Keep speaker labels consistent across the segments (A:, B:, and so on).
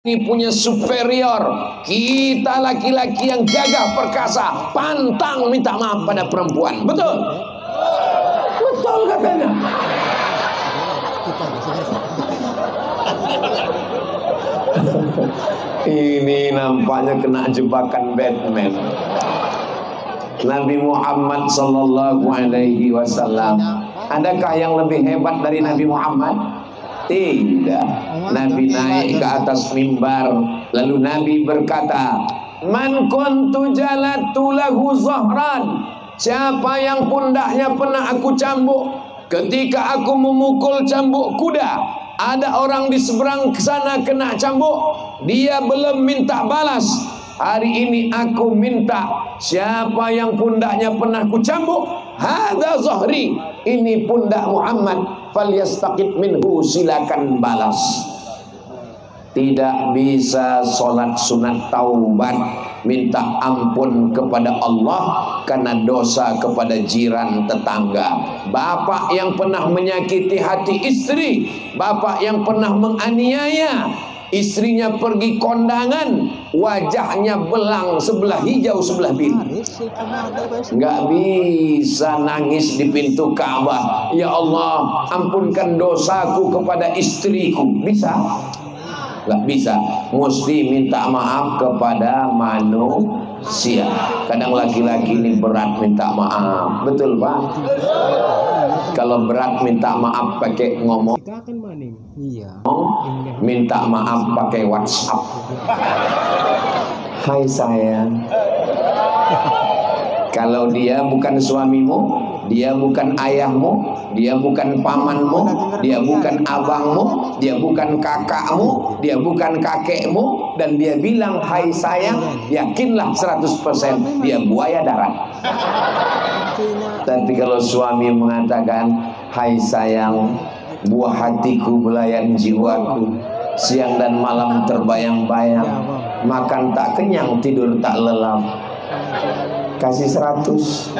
A: ini punya superior. Kita laki-laki yang gagah perkasa, pantang minta maaf pada perempuan. Betul? Betul katanya. Ini nampaknya kena jebakan Batman. Nabi Muhammad sallallahu alaihi wasallam, adakah yang lebih hebat dari Nabi Muhammad? Tidak. Nabi naik ke atas mimbar, lalu Nabi berkata, "Man kuntu jalatu lahu zahran." Siapa yang pundaknya pernah aku cambuk ketika aku memukul cambuk kuda, ada orang di seberang sana kena cambuk, dia belum minta balas. Hari ini aku minta, siapa yang pundaknya pernah ku cambuk, hadza zahri, ini pundak Muhammad, falyastaqid minhu, silakan balas. Tidak bisa sholat sunat taubat, minta ampun kepada Allah karena dosa kepada jiran tetangga. Bapak yang pernah menyakiti hati istri, bapak yang pernah menganiaya istrinya, pergi kondangan, wajahnya belang, sebelah hijau sebelah biru, nggak bisa nangis di pintu Ka'bah, ya Allah ampunkan dosaku kepada istriku. Bisa? Nggak bisa. Mesti minta maaf kepada manusia. Kadang laki-laki ini berat minta maaf. Betul Pak? Kalau berat minta maaf pakai ngomong, minta maaf pakai WhatsApp. Hai sayang. Kalau dia bukan suamimu, dia bukan ayahmu, dia bukan pamanmu, dia bukan abangmu, dia bukan kakakmu, dia bukan kakekmu, dan dia bilang hai sayang, yakinlah 100% dia buaya darat. Tapi kalau suami mengatakan hai sayang, buah hatiku, belayan jiwaku, siang dan malam terbayang-bayang, makan tak kenyang, tidur tak lelap, kasih 100.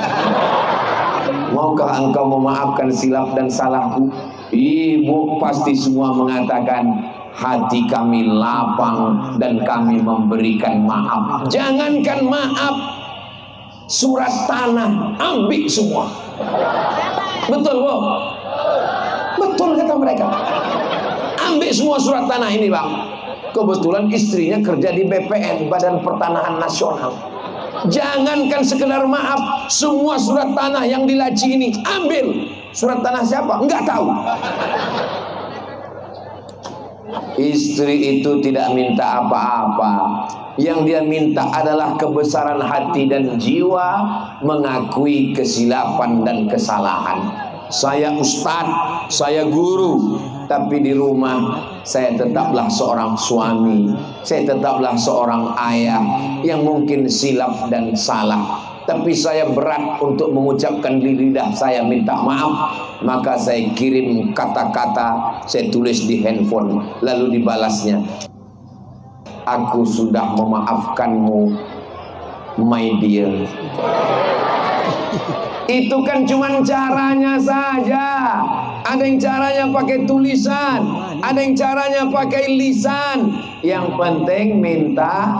A: Maukah engkau memaafkan silap dan salahku? Ibu pasti semua mengatakan, hati kami lapang dan kami memberikan maaf. Jangankan maaf, surat tanah ambil semua. Betul Bu? Betul kata mereka. Ambil semua surat tanah ini Bang. Kebetulan istrinya kerja di BPN, Badan Pertanahan Nasional. Jangankan sekedar maaf, semua surat tanah yang di laci ini ambil. Surat tanah siapa? Enggak tahu. Istri itu tidak minta apa-apa. Yang dia minta adalah kebesaran hati dan jiwa, mengakui kesilapan dan kesalahan. Saya ustadz, saya guru, tapi di rumah saya tetaplah seorang suami, saya tetaplah seorang ayah yang mungkin silap dan salah. Tapi saya berat untuk mengucapkan di lidah saya minta maaf. Maka saya kirim kata-kata, saya tulis di handphone, lalu dibalasnya, aku sudah memaafkanmu my dear. Itu kan cuma caranya saja. Ada yang caranya pakai tulisan, ada yang caranya pakai lisan. Yang penting minta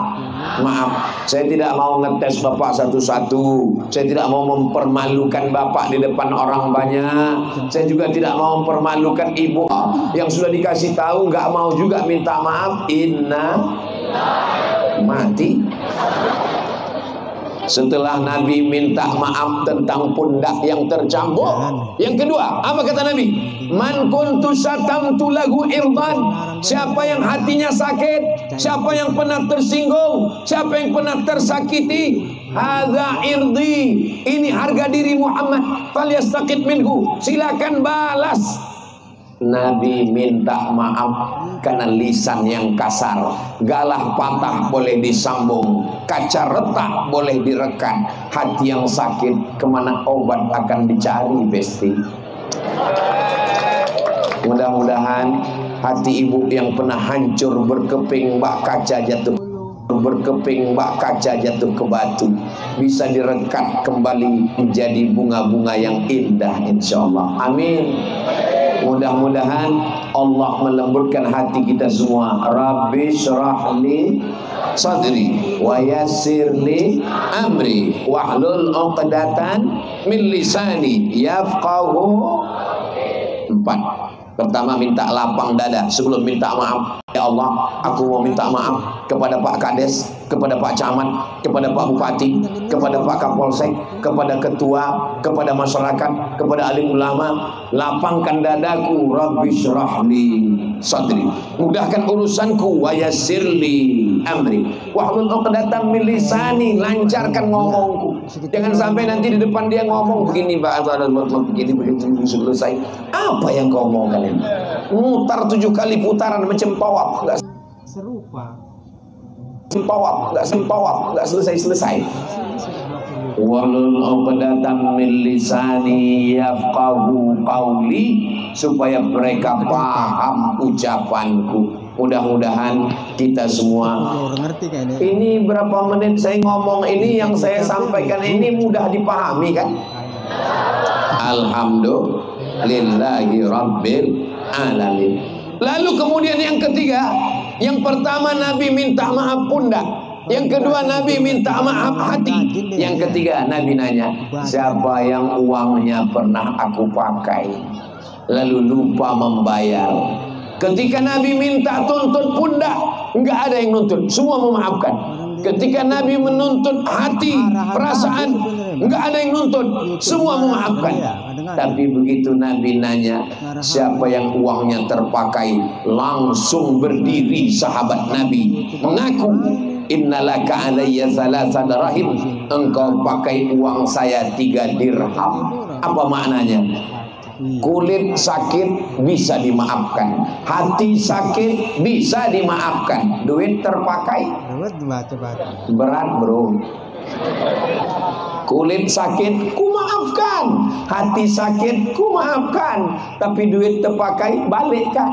A: maaf. Saya tidak mau ngetes Bapak satu-satu. Saya tidak mau mempermalukan Bapak di depan orang banyak. Saya juga tidak mau mempermalukan ibu yang sudah dikasih tahu nggak mau juga minta maaf. Inna mati. Setelah Nabi minta maaf tentang pundak yang tercambuk, yang kedua, apa kata Nabi? Man kuntu satamtu lahu irdan. Siapa yang hatinya sakit, siapa yang pernah tersinggung, siapa yang pernah tersakiti, hadza irdi, ini harga diri Muhammad, falyastaqid minhu, silakan balas. Nabi minta maaf karena lisan yang kasar. Galah patah boleh disambung, kaca retak boleh direkat. Hati yang sakit, kemana obat akan dicari Besti? Mudah-mudahan hati ibu yang pernah hancur berkeping bak kaca jatuh, berkeping bak kaca jatuh ke batu, bisa direkat kembali menjadi bunga-bunga yang indah, insya Allah. Amin. Mudah-mudahan Allah melembutkan hati kita semua. Rabbi syrahli sadri wa yassirli amri wahlul 'uqdatan min lisani yafqahu. 4. Pertama, minta lapang dada sebelum minta maaf. Ya Allah, aku mau minta maaf kepada Pak Kades, kepada Pak Camat, kepada Pak Bupati, kepada Pak Kapolsek, kepada ketua, kepada masyarakat, kepada alim ulama. Lapangkan dadaku. Rabbi syrahli sadri, mudahkan urusanku. Wa yassirli amri wahlul 'uqdatam min lisani, lancarkan ngomongku. Jangan sampai nanti di depan dia ngomong begini, Pak, begini selesai. Apa yang kau omongkan? Mutar 7 kali putaran macam tawaf, enggak serupa. Tawaf, enggak selesai. Walul 'uqdatam min lisani yafqahu qawli, supaya mereka paham ucapanku. Mudah-mudahan kita semua ini berapa menit saya ngomong ini, yang saya sampaikan ini mudah dipahami kan? Alhamdulillahi Rabbil Alamin. Lalu kemudian yang ketiga, yang pertama Nabi minta maaf pundak, yang kedua Nabi minta maaf hati, yang ketiga Nabi nanya, siapa yang uangnya pernah aku pakai lalu lupa membayar? Ketika Nabi minta tuntut pundak, enggak ada yang nuntut, semua memaafkan. Ketika Nabi menuntut hati, perasaan, enggak ada yang nuntut, semua memaafkan. Tapi begitu Nabi nanya siapa yang uangnya terpakai, langsung berdiri sahabat Nabi mengaku, innalaka alayya thalatha dirham, engkau pakai uang saya 3 dirham. Apa maknanya? Kulit sakit bisa dimaafkan, hati sakit bisa dimaafkan, duit terpakai berat bro. Kulit sakit ku maafkan, hati sakit ku maafkan, tapi duit terpakai balikkan.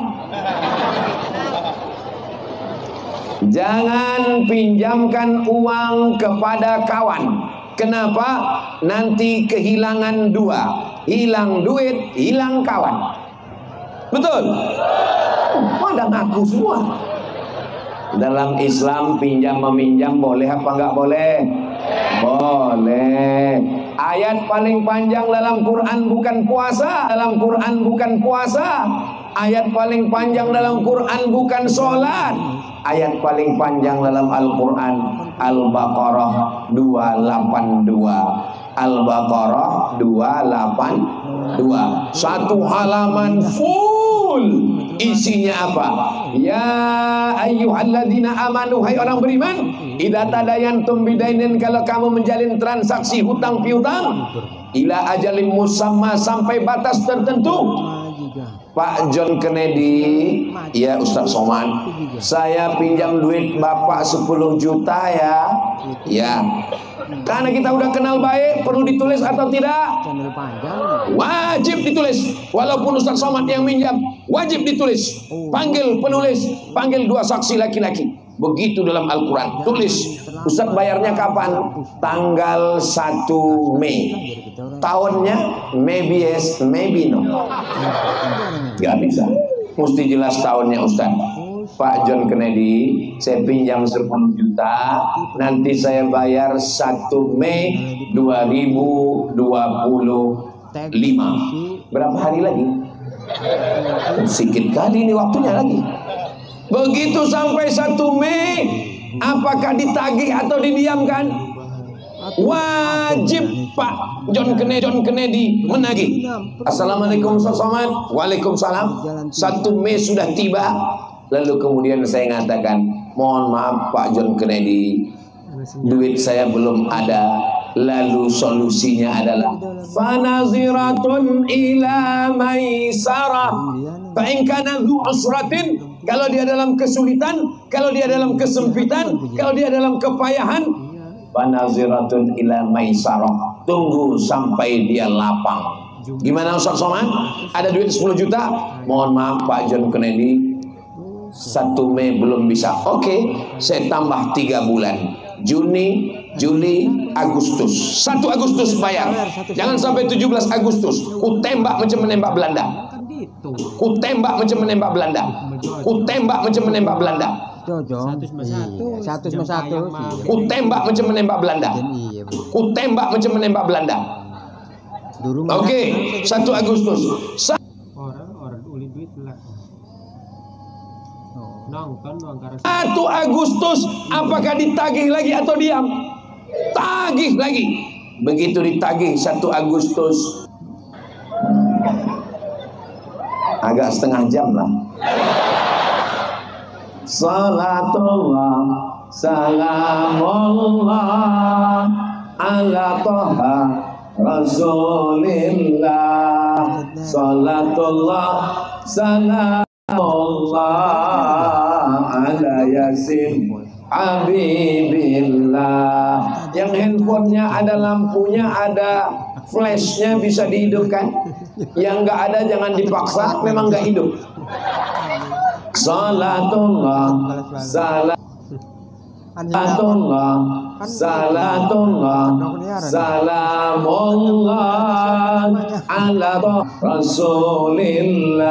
A: Jangan pinjamkan uang kepada kawan. Kenapa? Nanti kehilangan 2, hilang duit, hilang kawan. Betul? Pada ngaku semua. Dalam Islam pinjam meminjam boleh apa enggak boleh? Boleh. Ayat paling panjang dalam Quran bukan puasa, dalam Quran bukan puasa. Ayat paling panjang dalam Quran bukan sholat. Ayat paling panjang dalam Al-Quran Al-Baqarah 282. Al-Baqarah 282. Satu halaman full. Isinya apa? Ya ayyuhalladzina amanu, hai orang beriman, idza tadayantum bidainin, kalau kamu menjalin transaksi hutang piutang, ila ajalin musamma, sampai batas tertentu. Pak John Kennedy, ya Ustaz Somad, saya pinjam duit Bapak 10 juta ya. Ya. Karena kita udah kenal baik, perlu ditulis atau tidak? Wajib ditulis. Walaupun Ustaz Somad yang minjam, wajib ditulis. Panggil penulis, panggil 2 saksi laki-laki. Begitu dalam Al-Quran. Tulis. Ustaz bayarnya kapan? Tanggal 1 Mei. Tahunnya maybe yes, maybe no. Gak bisa. Mesti jelas tahunnya Ustaz. Pak John Kennedy, saya pinjam 10 juta, nanti saya bayar 1 Mei 2025. Berapa hari lagi? Sedikit kali ini waktunya lagi. Begitu sampai 1 Mei, apakah ditagih atau didiamkan? Wajib Pak John Kennedy menagih. Assalamualaikum Ustaz Somad. Waalaikumsalam. 1 Mei sudah tiba. Lalu kemudian saya mengatakan, mohon maaf Pak John Kennedy, duit saya belum ada. Lalu solusinya adalah fanaziratun ila maisarah fa in kana dzu usratin, kalau dia dalam kesulitan, kalau dia dalam kesempitan, kalau dia dalam kepayahan, fanaziratun ila maisarah, tunggu sampai dia lapang. Gimana Ustaz Somad? Ada duit 10 juta? Mohon maaf Pak John Kennedy, 1 Mei belum bisa. Oke, saya tambah 3 bulan. Juni, Juli, Agustus. 1 Agustus bayar. Jangan sampai 17 Agustus. Ku tembak macam menembak Belanda. Ku tembak macam menembak Belanda. Ku tembak macam menembak Belanda.
B: Satu sama satu.
A: Ku tembak macam menembak Belanda. Ku tembak macam menembak Belanda. Oke, 1 Agustus. 1 Agustus, apakah ditagih lagi atau diam? Tagih lagi. Begitu ditagih 1 Agustus, agak setengah jam lah. Salatullah salamullah ala toha Rasulillah. Salatullah salamullah ala yasin Habibillah. Yang handphonenya ada lampunya, ada flashnya, bisa dihidupkan. Yang nggak ada jangan dipaksa, memang nggak hidup. Salatullah salatullah salatullah salamullah ala Rasulillah.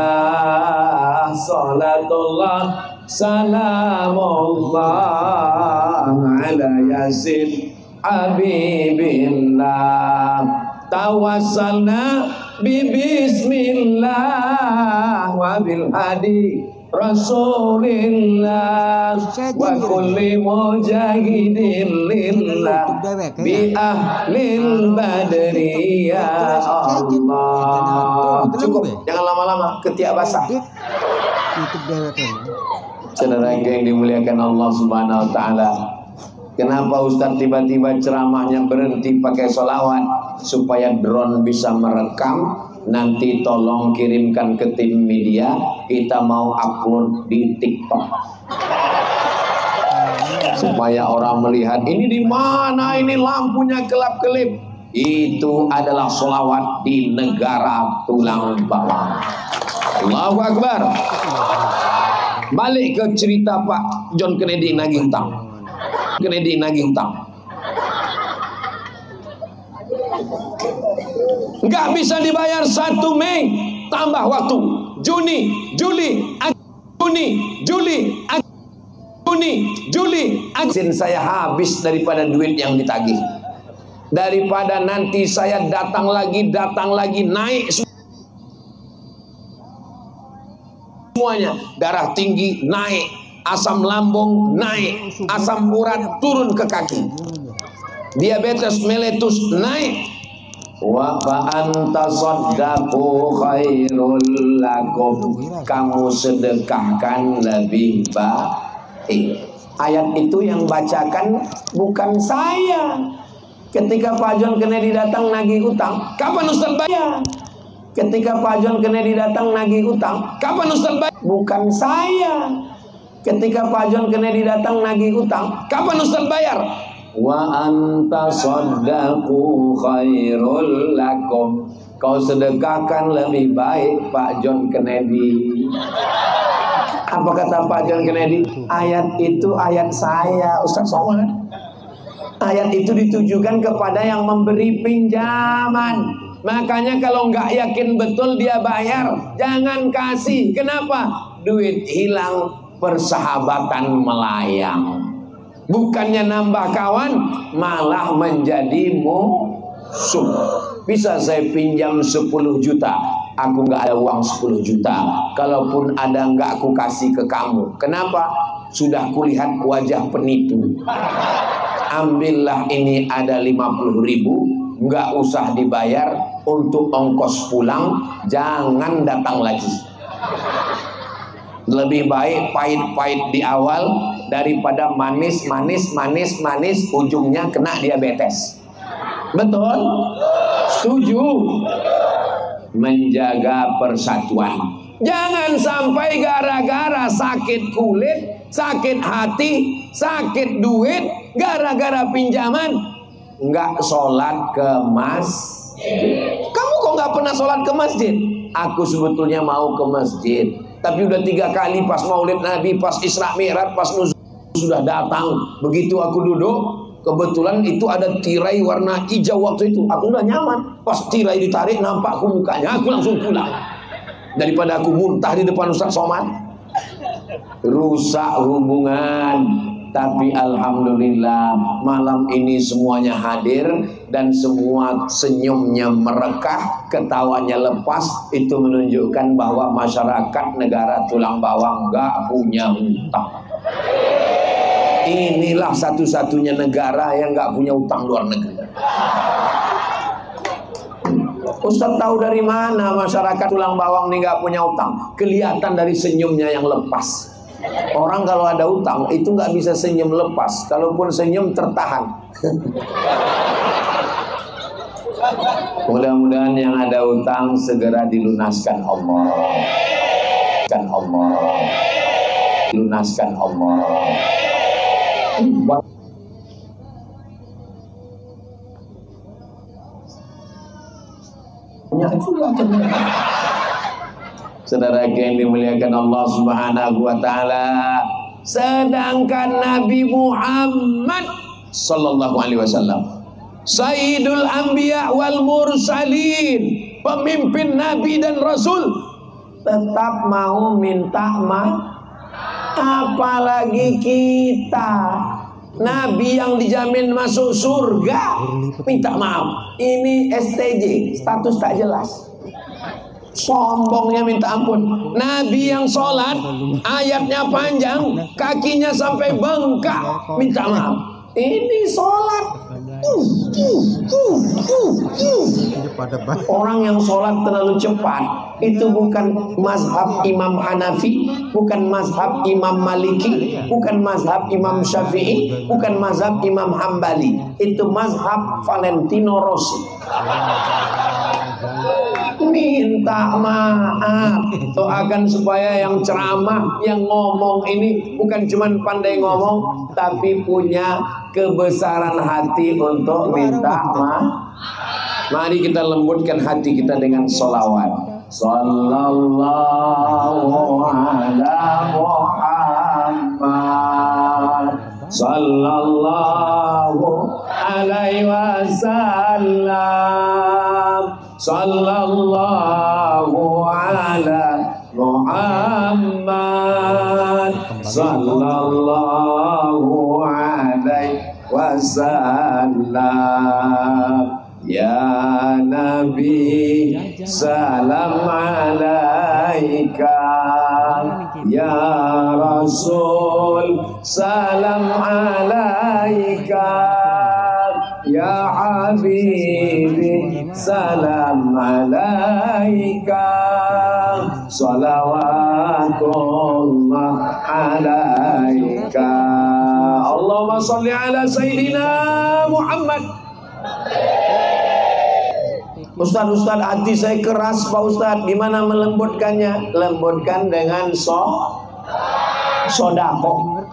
A: Salatullah salamullah ala yasin Habibillah. Tawassalna bismillah wa bil hadi Rasulillah wa kulli mujahidin lillah bi ahlil badri ya Allah. Cukup, jangan lama-lama, ketiak basah. Saudara yang dimuliakan Allah Subhanahu wa taala, kenapa Ustaz tiba-tiba ceramahnya berhenti pakai sholawat? Supaya drone bisa merekam. Nanti tolong kirimkan ke tim media, kita mau upload di TikTok supaya orang melihat ini di mana, ini lampunya kelap-kelip. Itu adalah sholawat di negara tulang bawang. Allahu Akbar. Balik ke cerita Pak John Kennedy nagih hutang. Nggak bisa dibayar 1 Mei, tambah waktu Juni, Juli, Agustus saya habis daripada duit yang ditagih. Daripada nanti saya datang lagi naik semuanya, darah tinggi naik, asam lambung naik, asam urat turun ke kaki, diabetes mellitus naik. Wa fa anta saddaqu khairul lakum, kamu sedekahkan lebih baik. Ayat itu yang bacakan bukan saya. Ketika Pak John Kennedy datang nagih utang, kapan Ustaz bayar? Ketika Pak John Kennedy datang nagih utang, kapan Ustaz bayar? Bukan saya. Ketika Pak John Kennedy datang nagih utang, kapan Ustaz bayar? Wa anta saddaqu khairul lakum, kau sedekahkan lebih baik Pak John Kennedy. Apa kata Pak John Kennedy? Ayat itu ayat saya, Ustaz Somad. Ayat itu ditujukan kepada yang memberi pinjaman. Makanya kalau nggak yakin betul dia bayar, jangan kasih. Kenapa? Duit hilang, persahabatan melayang. Bukannya nambah kawan, malah menjadi musuh. Bisa saya pinjam 10 juta, aku nggak ada uang 10 juta. Kalaupun ada nggak aku kasih ke kamu. Kenapa? Sudah kulihat wajah penipu. Ambillah ini ada 50.000, nggak usah dibayar, untuk ongkos pulang, jangan datang lagi. Lebih baik pahit-pahit di awal daripada manis, ujungnya kena diabetes. Betul? Setuju? Menjaga persatuan. Jangan sampai gara-gara sakit kulit, sakit hati, sakit duit, gara-gara pinjaman nggak sholat ke masjid. Kamu kok nggak pernah sholat ke masjid? Aku sebetulnya mau ke masjid, tapi udah 3 kali pas Maulid Nabi, pas Isra Mi'raj, pas Nuzul sudah datang. Begitu aku duduk, kebetulan itu ada tirai warna hijau waktu itu. Aku udah nyaman. Pas tirai ditarik, nampak aku mukanya, aku langsung pulang. daripada aku muntah di depan Ustaz Somad. Rusak hubungan. Tapi alhamdulillah malam ini semuanya hadir dan semua senyumnya merekah, ketawanya lepas. Itu menunjukkan bahwa masyarakat negara Tulang Bawang gak punya hutang. Inilah satu-satunya negara yang gak punya hutang luar negeri. Ustaz tahu dari mana masyarakat Tulang Bawang ini gak punya hutang? Kelihatan dari senyumnya yang lepas. Orang kalau ada utang itu nggak bisa senyum lepas. Kalaupun senyum tertahan. Mudah-mudahan yang ada utang segera dilunaskan Allah. Lunaskan Allah. Saudara yang dimuliakan Allah Subhanahu wa taala, sedangkan Nabi Muhammad sallallahu alaihi wasallam Sayyidul Anbiya wal Mursalin, pemimpin nabi dan rasul, tetap mau minta maaf. Apalagi kita, nabi yang dijamin masuk surga minta maaf. Ini STJ, status tak jelas. Sombongnya minta ampun. Nabi yang sholat, ayatnya panjang, kakinya sampai bengkak, minta maaf. Ini sholat. Orang yang sholat terlalu cepat, itu bukan mazhab Imam Hanafi, bukan mazhab Imam Maliki, bukan mazhab Imam Syafi'i, bukan mazhab Imam Hambali. Itu mazhab Valentino Rossi. Minta maaf, doakan supaya yang ceramah, yang ngomong ini bukan cuma pandai ngomong, tapi punya kebesaran hati untuk minta maaf. Mari kita lembutkan hati kita dengan sholawat. Sallallahu ala Muhammad, sallallahu alaihi wasallam, sallallahu ala Muhammad, sallallahu alaihi wasallam. Ya Nabi salam alaika, ya Rasul salam alaika, ya Habibi salam alaika, salawatullah alaika. Allahumma salli ala Sayyidina Muhammad. Ustaz, hati saya keras Pak Ustaz. Gimana melembutkannya? Lembutkan dengan sodako.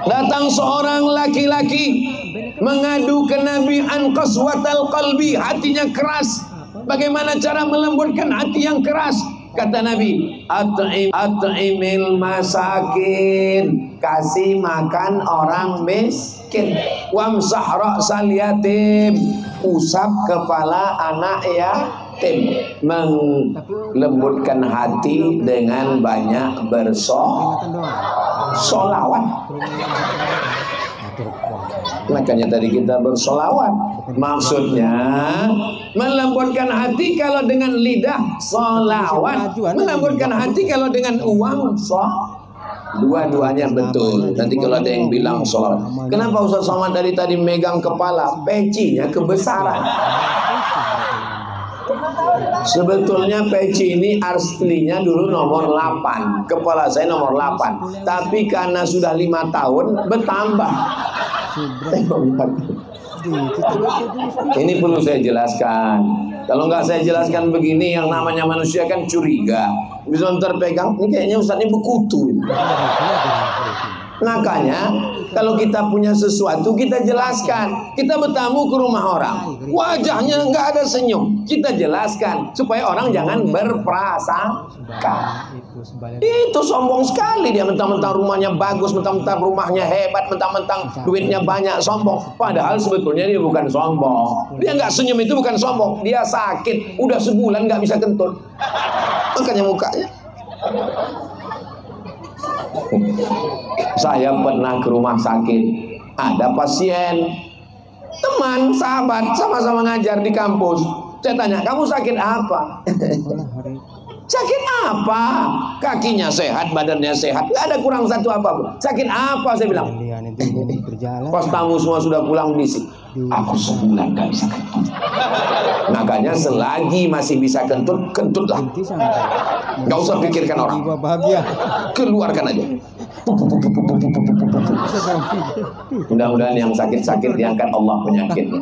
A: Datang seorang laki-laki mengadu ke Nabi an qaswatal qalbi, hatinya keras. Bagaimana cara melembutkan hati yang keras? Kata Nabi, at'imil masakin, kasih makan orang miskin, wamsah ra'sal yatim, usap kepala anak yatim. Melembutkan hati dengan banyak bersolawat. Makanya tadi kita bersolawat. Maksudnya melembutkan hati kalau dengan lidah solawat, melembutkan hati kalau dengan uang dua-duanya betul. Nanti kalau ada yang bilang solawat, kenapa Ustaz Somad dari tadi megang kepala? Pecinya kebesaran. Sebetulnya peci ini aslinya dulu nomor 8, kepala saya nomor 8, tapi karena sudah 5 tahun bertambah. Ini perlu saya jelaskan. Kalau nggak saya jelaskan begini, yang namanya manusia kan curiga. Bisa terpegang, ini kayaknya Ustaz ini bekutu. Makanya kalau kita punya sesuatu kita jelaskan. Kita bertamu ke rumah orang, wajahnya nggak ada senyum, kita jelaskan supaya orang jangan berprasangka. Itu sombong sekali dia, mentang-mentang rumahnya bagus, mentang-mentang rumahnya hebat, mentang-mentang duitnya banyak, sombong. Padahal sebetulnya dia bukan sombong. Dia nggak senyum itu bukan sombong, dia sakit, udah sebulan nggak bisa kentut. Makanya mukanya. Saya pernah ke rumah sakit, ada pasien, teman, sahabat, sama-sama ngajar di kampus. Saya tanya, kamu sakit apa? Sakit apa? Kakinya sehat, badannya sehat, nggak ada kurang satu apa. Sakit apa? Saya bilang. Pas tamu semua sudah pulang bisik, aku sebulan nggak bisa kentut. Makanya selagi masih bisa kentut, kentutlah. Nggak usah pikirkan orang. Keluarkan aja. Mudah-mudahan yang sakit-sakit diangkat Allah penyakitnya.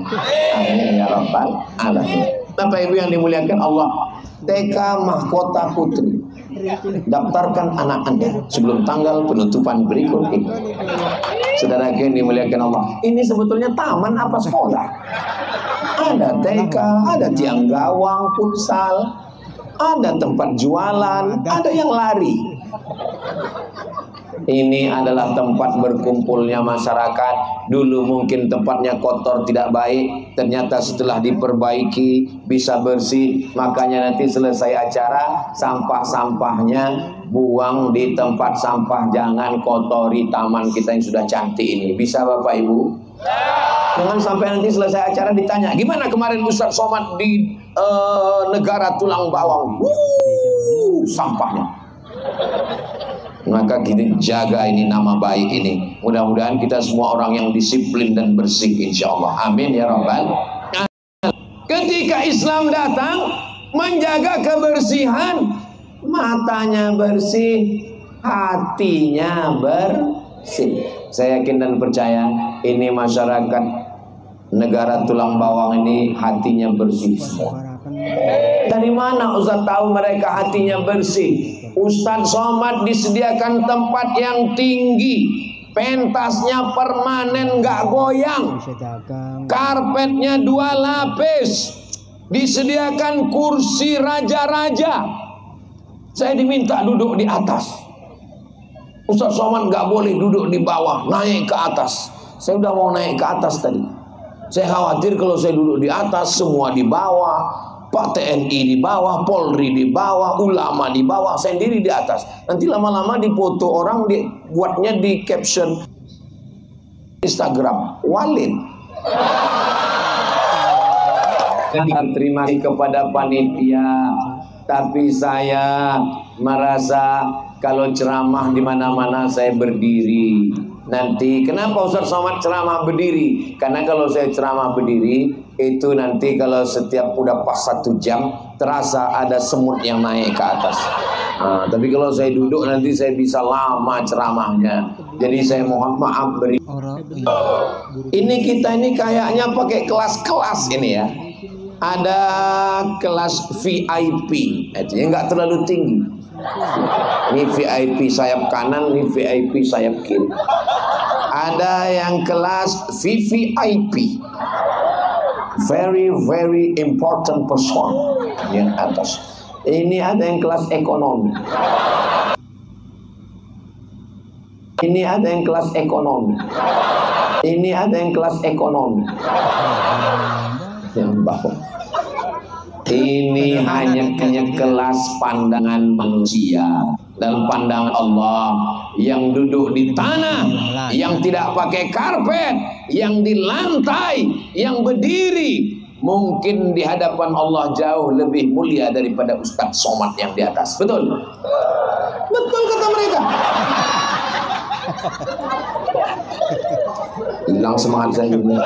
A: Amin ya rabbal alamin. Bapak Ibu yang dimuliakan Allah, TK Mahkota Putri, daftarkan anak Anda sebelum tanggal penutupan berikut ini. Saudara yang dimuliakan Allah, ini sebetulnya taman apa sekolah? Ada TK, ada tiang gawang, futsal, ada tempat jualan, ada yang lari. Ini adalah tempat berkumpulnya masyarakat. Dulu mungkin tempatnya kotor, tidak baik. Ternyata setelah diperbaiki bisa bersih. Makanya nanti selesai acara, sampah-sampahnya buang di tempat sampah. Jangan kotori taman kita yang sudah cantik ini. Bisa Bapak Ibu? Jangan sampai nanti selesai acara ditanya, gimana kemarin Ustaz Somad di negara tulang bawang? Sampahnya. Maka kita jaga ini nama baik ini. Mudah-mudahan kita semua orang yang disiplin dan bersih, insya Allah. Amin ya rabbal. Ketika Islam datang, menjaga kebersihan, matanya bersih, hatinya bersih. Saya yakin dan percaya ini masyarakat negara tulang bawang ini hatinya bersih semua. Dari mana Ustaz tahu mereka hatinya bersih? Ustaz Somad disediakan tempat yang tinggi, pentasnya permanen nggak goyang, karpetnya 2 lapis, disediakan kursi raja-raja. Saya diminta duduk di atas. Ustaz Somad nggak boleh duduk di bawah, naik ke atas. Saya udah mau naik ke atas tadi. Saya khawatir kalau saya duduk di atas, semua di bawah. Pak TNI di bawah, Polri di bawah, ulama di bawah, saya sendiri di atas. Nanti lama-lama dipoto orang, buatnya di caption Instagram, Walid. Terima kasih kepada panitia, tapi saya merasa kalau ceramah di mana-mana saya berdiri. Nanti kenapa Ustaz Somad ceramah berdiri? Karena kalau saya ceramah berdiri itu nanti kalau setiap udah pas 1 jam terasa ada semut yang naik ke atas. Nah, tapi kalau saya duduk nanti saya bisa lama ceramahnya. Jadi saya mohon maaf beri. Ini kita ini kayaknya pakai kelas-kelas ini ya. Ada kelas VIP, itu nggak terlalu tinggi. Ini VIP sayap kanan, ini VIP sayap kiri. Ada yang kelas VVIP, very very important person yang atas. Ini ada yang kelas ekonomi. Ini ada yang kelas ekonomi. Ini ada yang kelas ekonomi. Yang bawah. Ini hanya kelas pandangan manusia. Dalam pandangan Allah, yang duduk di tanah, yang tidak pakai karpet, yang di lantai, yang berdiri, mungkin di hadapan Allah jauh lebih mulia daripada Ustaz Somad yang di atas. Betul? Betul kata mereka. Hilang semangat saya juga.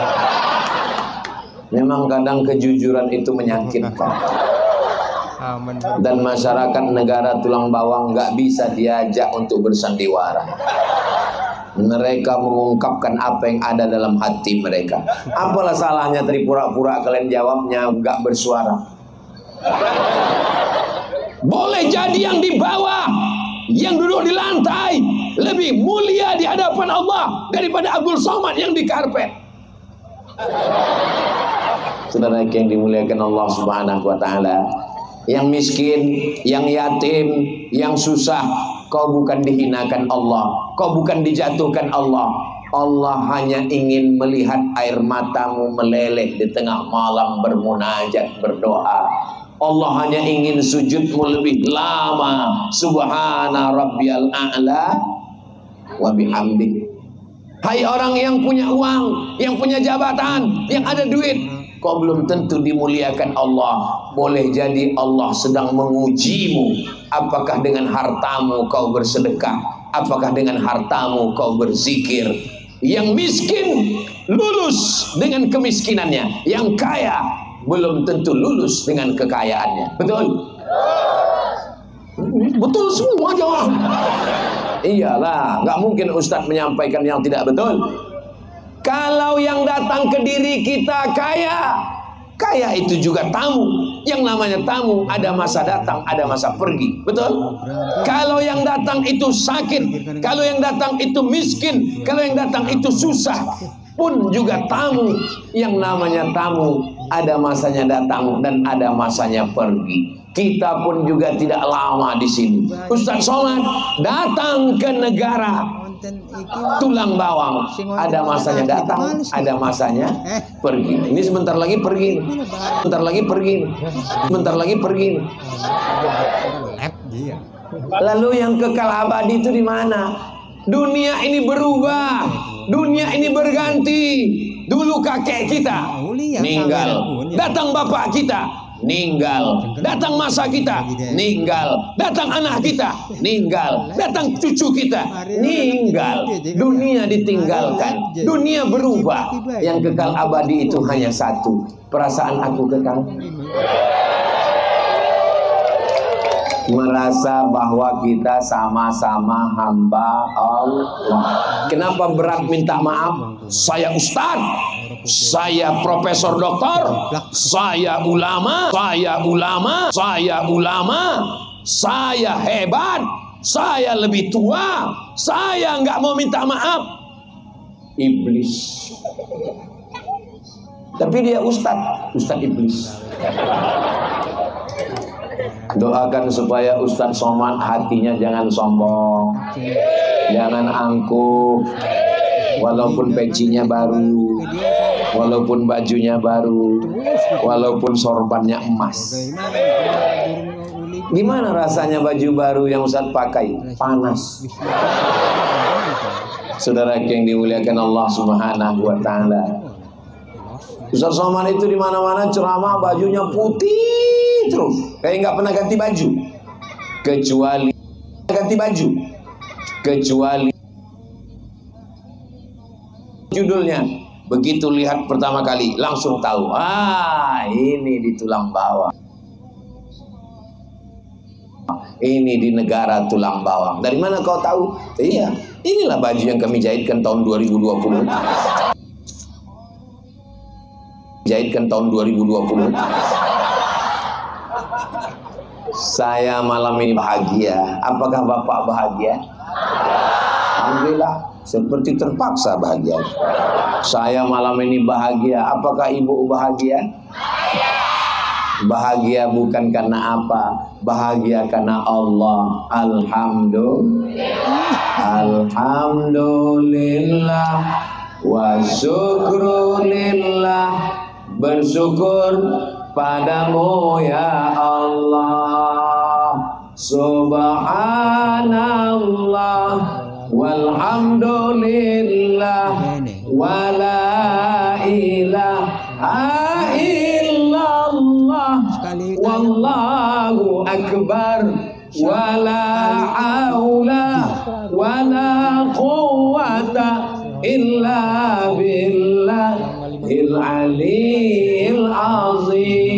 A: Memang kadang kejujuran itu menyakitkan. Dan masyarakat negara tulang bawang nggak bisa diajak untuk bersandiwara. Mereka mengungkapkan apa yang ada dalam hati mereka. Apalah salahnya tadi pura-pura kalian jawabnya nggak bersuara. Boleh jadi yang di bawah, yang duduk di lantai lebih lebih mulia di hadapan Allah daripada Abdul Somad yang di karpet. Saudara yang dimuliakan Allah Subhanahu wa taala, yang miskin, yang yatim, yang susah, kau bukan dihinakan Allah, kau bukan dijatuhkan Allah. Allah hanya ingin melihat air matamu meleleh di tengah malam bermunajat, berdoa. Allah hanya ingin sujudmu lebih lama. Subhana rabbiyal a'la wa bihamdi. Hai orang yang punya uang, yang punya jabatan, yang ada duit, kau belum tentu dimuliakan Allah. Boleh jadi Allah sedang mengujimu. Apakah dengan hartamu kau bersedekah? Apakah dengan hartamu kau berzikir? Yang miskin lulus dengan kemiskinannya, yang kaya belum tentu lulus dengan kekayaannya. Betul? Betul semua jawab. Iyalah, nggak mungkin Ustadz menyampaikan yang tidak betul. Kalau yang datang ke diri kita kaya, kaya itu juga tamu. Yang namanya tamu ada masa datang, ada masa pergi. Betul? Kalau yang datang itu sakit, kalau yang datang itu miskin, kalau yang datang itu susah, pun juga tamu. Yang namanya tamu ada masanya datang dan ada masanya pergi. Kita pun juga tidak lama di sini. Ustaz Somad datang ke negara tulang bawang, ada masanya datang, ada masanya pergi. Ini sebentar lagi pergi, sebentar lagi pergi, sebentar lagi pergi. Lalu yang kekal abadi itu di mana? Dunia ini berubah, dunia ini berganti. Dulu kakek kita meninggal, datang bapak kita ninggal, datang masa kita ninggal, datang anak kita ninggal, datang cucu kita ninggal. Dunia ditinggalkan, dunia berubah. Yang kekal abadi itu hanya satu. Perasaan aku kekal, merasa bahwa kita sama-sama hamba Allah. Kenapa berat minta maaf? Saya ustadz, saya profesor doktor, saya ulama, saya ulama, saya ulama, saya hebat, saya lebih tua, saya nggak mau minta maaf. Iblis. Tapi dia ustadz, ustadz iblis. Doakan supaya Ustadz Somad hatinya jangan sombong, jangan angkuh, walaupun pecinya baru, walaupun bajunya baru, walaupun sorbannya emas. Gimana rasanya baju baru yang Ustadz pakai? Panas. Saudara yang dimuliakan Allah Subhanahu wa taala, Ustadz Somad itu di mana-mana ceramah bajunya putih terus, kayak nggak pernah ganti baju, kecuali ganti baju, kecuali judulnya. Begitu lihat pertama kali langsung tahu, ini di tulang bawang, ini di negara tulang bawang. Dari mana kau tahu? Iya, inilah baju yang kami jahitkan tahun 2020. Jahitkan tahun 2020. Saya malam ini bahagia. Apakah Bapak bahagia? Alhamdulillah, seperti terpaksa bahagia. Saya malam ini bahagia. Apakah Ibu bahagia? Bahagia bukan karena apa? Bahagia karena Allah. Alhamdulillah, alhamdulillah, wa syukrulillah. Bersyukur padamu ya Allah. Subhanallah walhamdulillah wala ilaha illallah wallahu akbar wala haula wala quwwata illa billahil aliyil azim.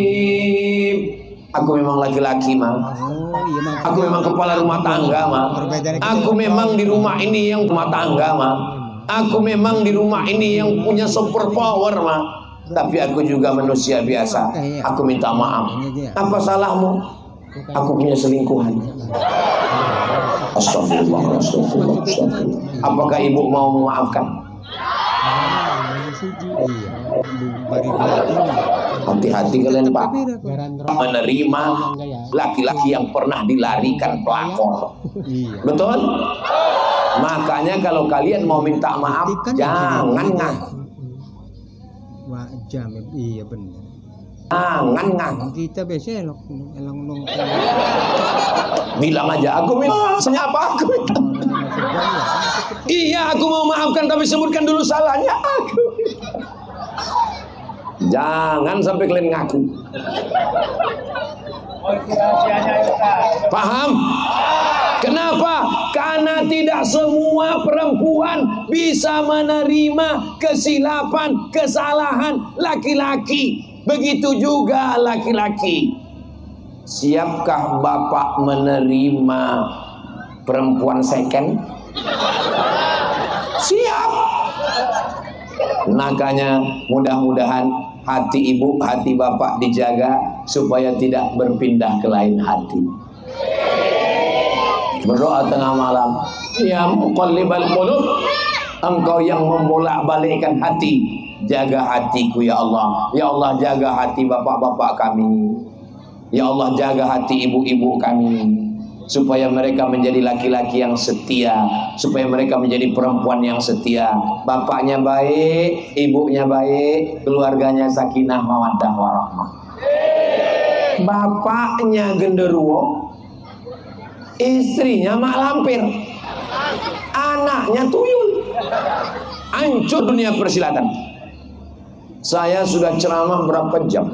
A: Aku memang laki-laki, Ma. Aku memang kepala rumah tangga, Ma. Aku memang di rumah ini yang rumah tangga, Ma. Aku memang di rumah ini yang punya super power, Ma. Tapi aku juga manusia biasa. Aku minta maaf. Apa salahmu? Aku punya selingkuhan. Astagfirullah, astagfirullah, astagfirullah. Apakah ibu mau memaafkan? Hati-hati kalian Pak, menerima laki-laki yang pernah dilarikan pelakor. Betul? Makanya kalau kalian mau minta maaf, jangan ngaku.
B: Iya benar.
A: Jangan ngaku.
B: Kita biasa elok
A: bilang aja, aku minta apa aku minta. Iya aku mau maafkan, tapi sebutkan dulu salahnya aku. Jangan sampai kalian ngaku. Paham? Kenapa? Karena tidak semua perempuan bisa menerima kesilapan, kesalahan laki-laki. Begitu juga laki-laki. Siapkah bapak menerima perempuan second? Siap. Makanya mudah-mudahan hati ibu, hati bapak dijaga supaya tidak berpindah ke lain hati. Berdoa tengah malam, ya muqallibal qulub, engkau yang membolak-balikkan hati, jaga hatiku ya Allah. Ya Allah, jaga hati bapak-bapak kami. Ya Allah, jaga hati ibu-ibu kami, supaya mereka menjadi laki-laki yang setia, supaya mereka menjadi perempuan yang setia. Bapaknya baik, ibunya baik, keluarganya sakinah mawaddah warahmah. Bapaknya genderuwo, istrinya mak lampir, anaknya tuyul. Hancur dunia persilatan. Saya sudah ceramah berapa jam?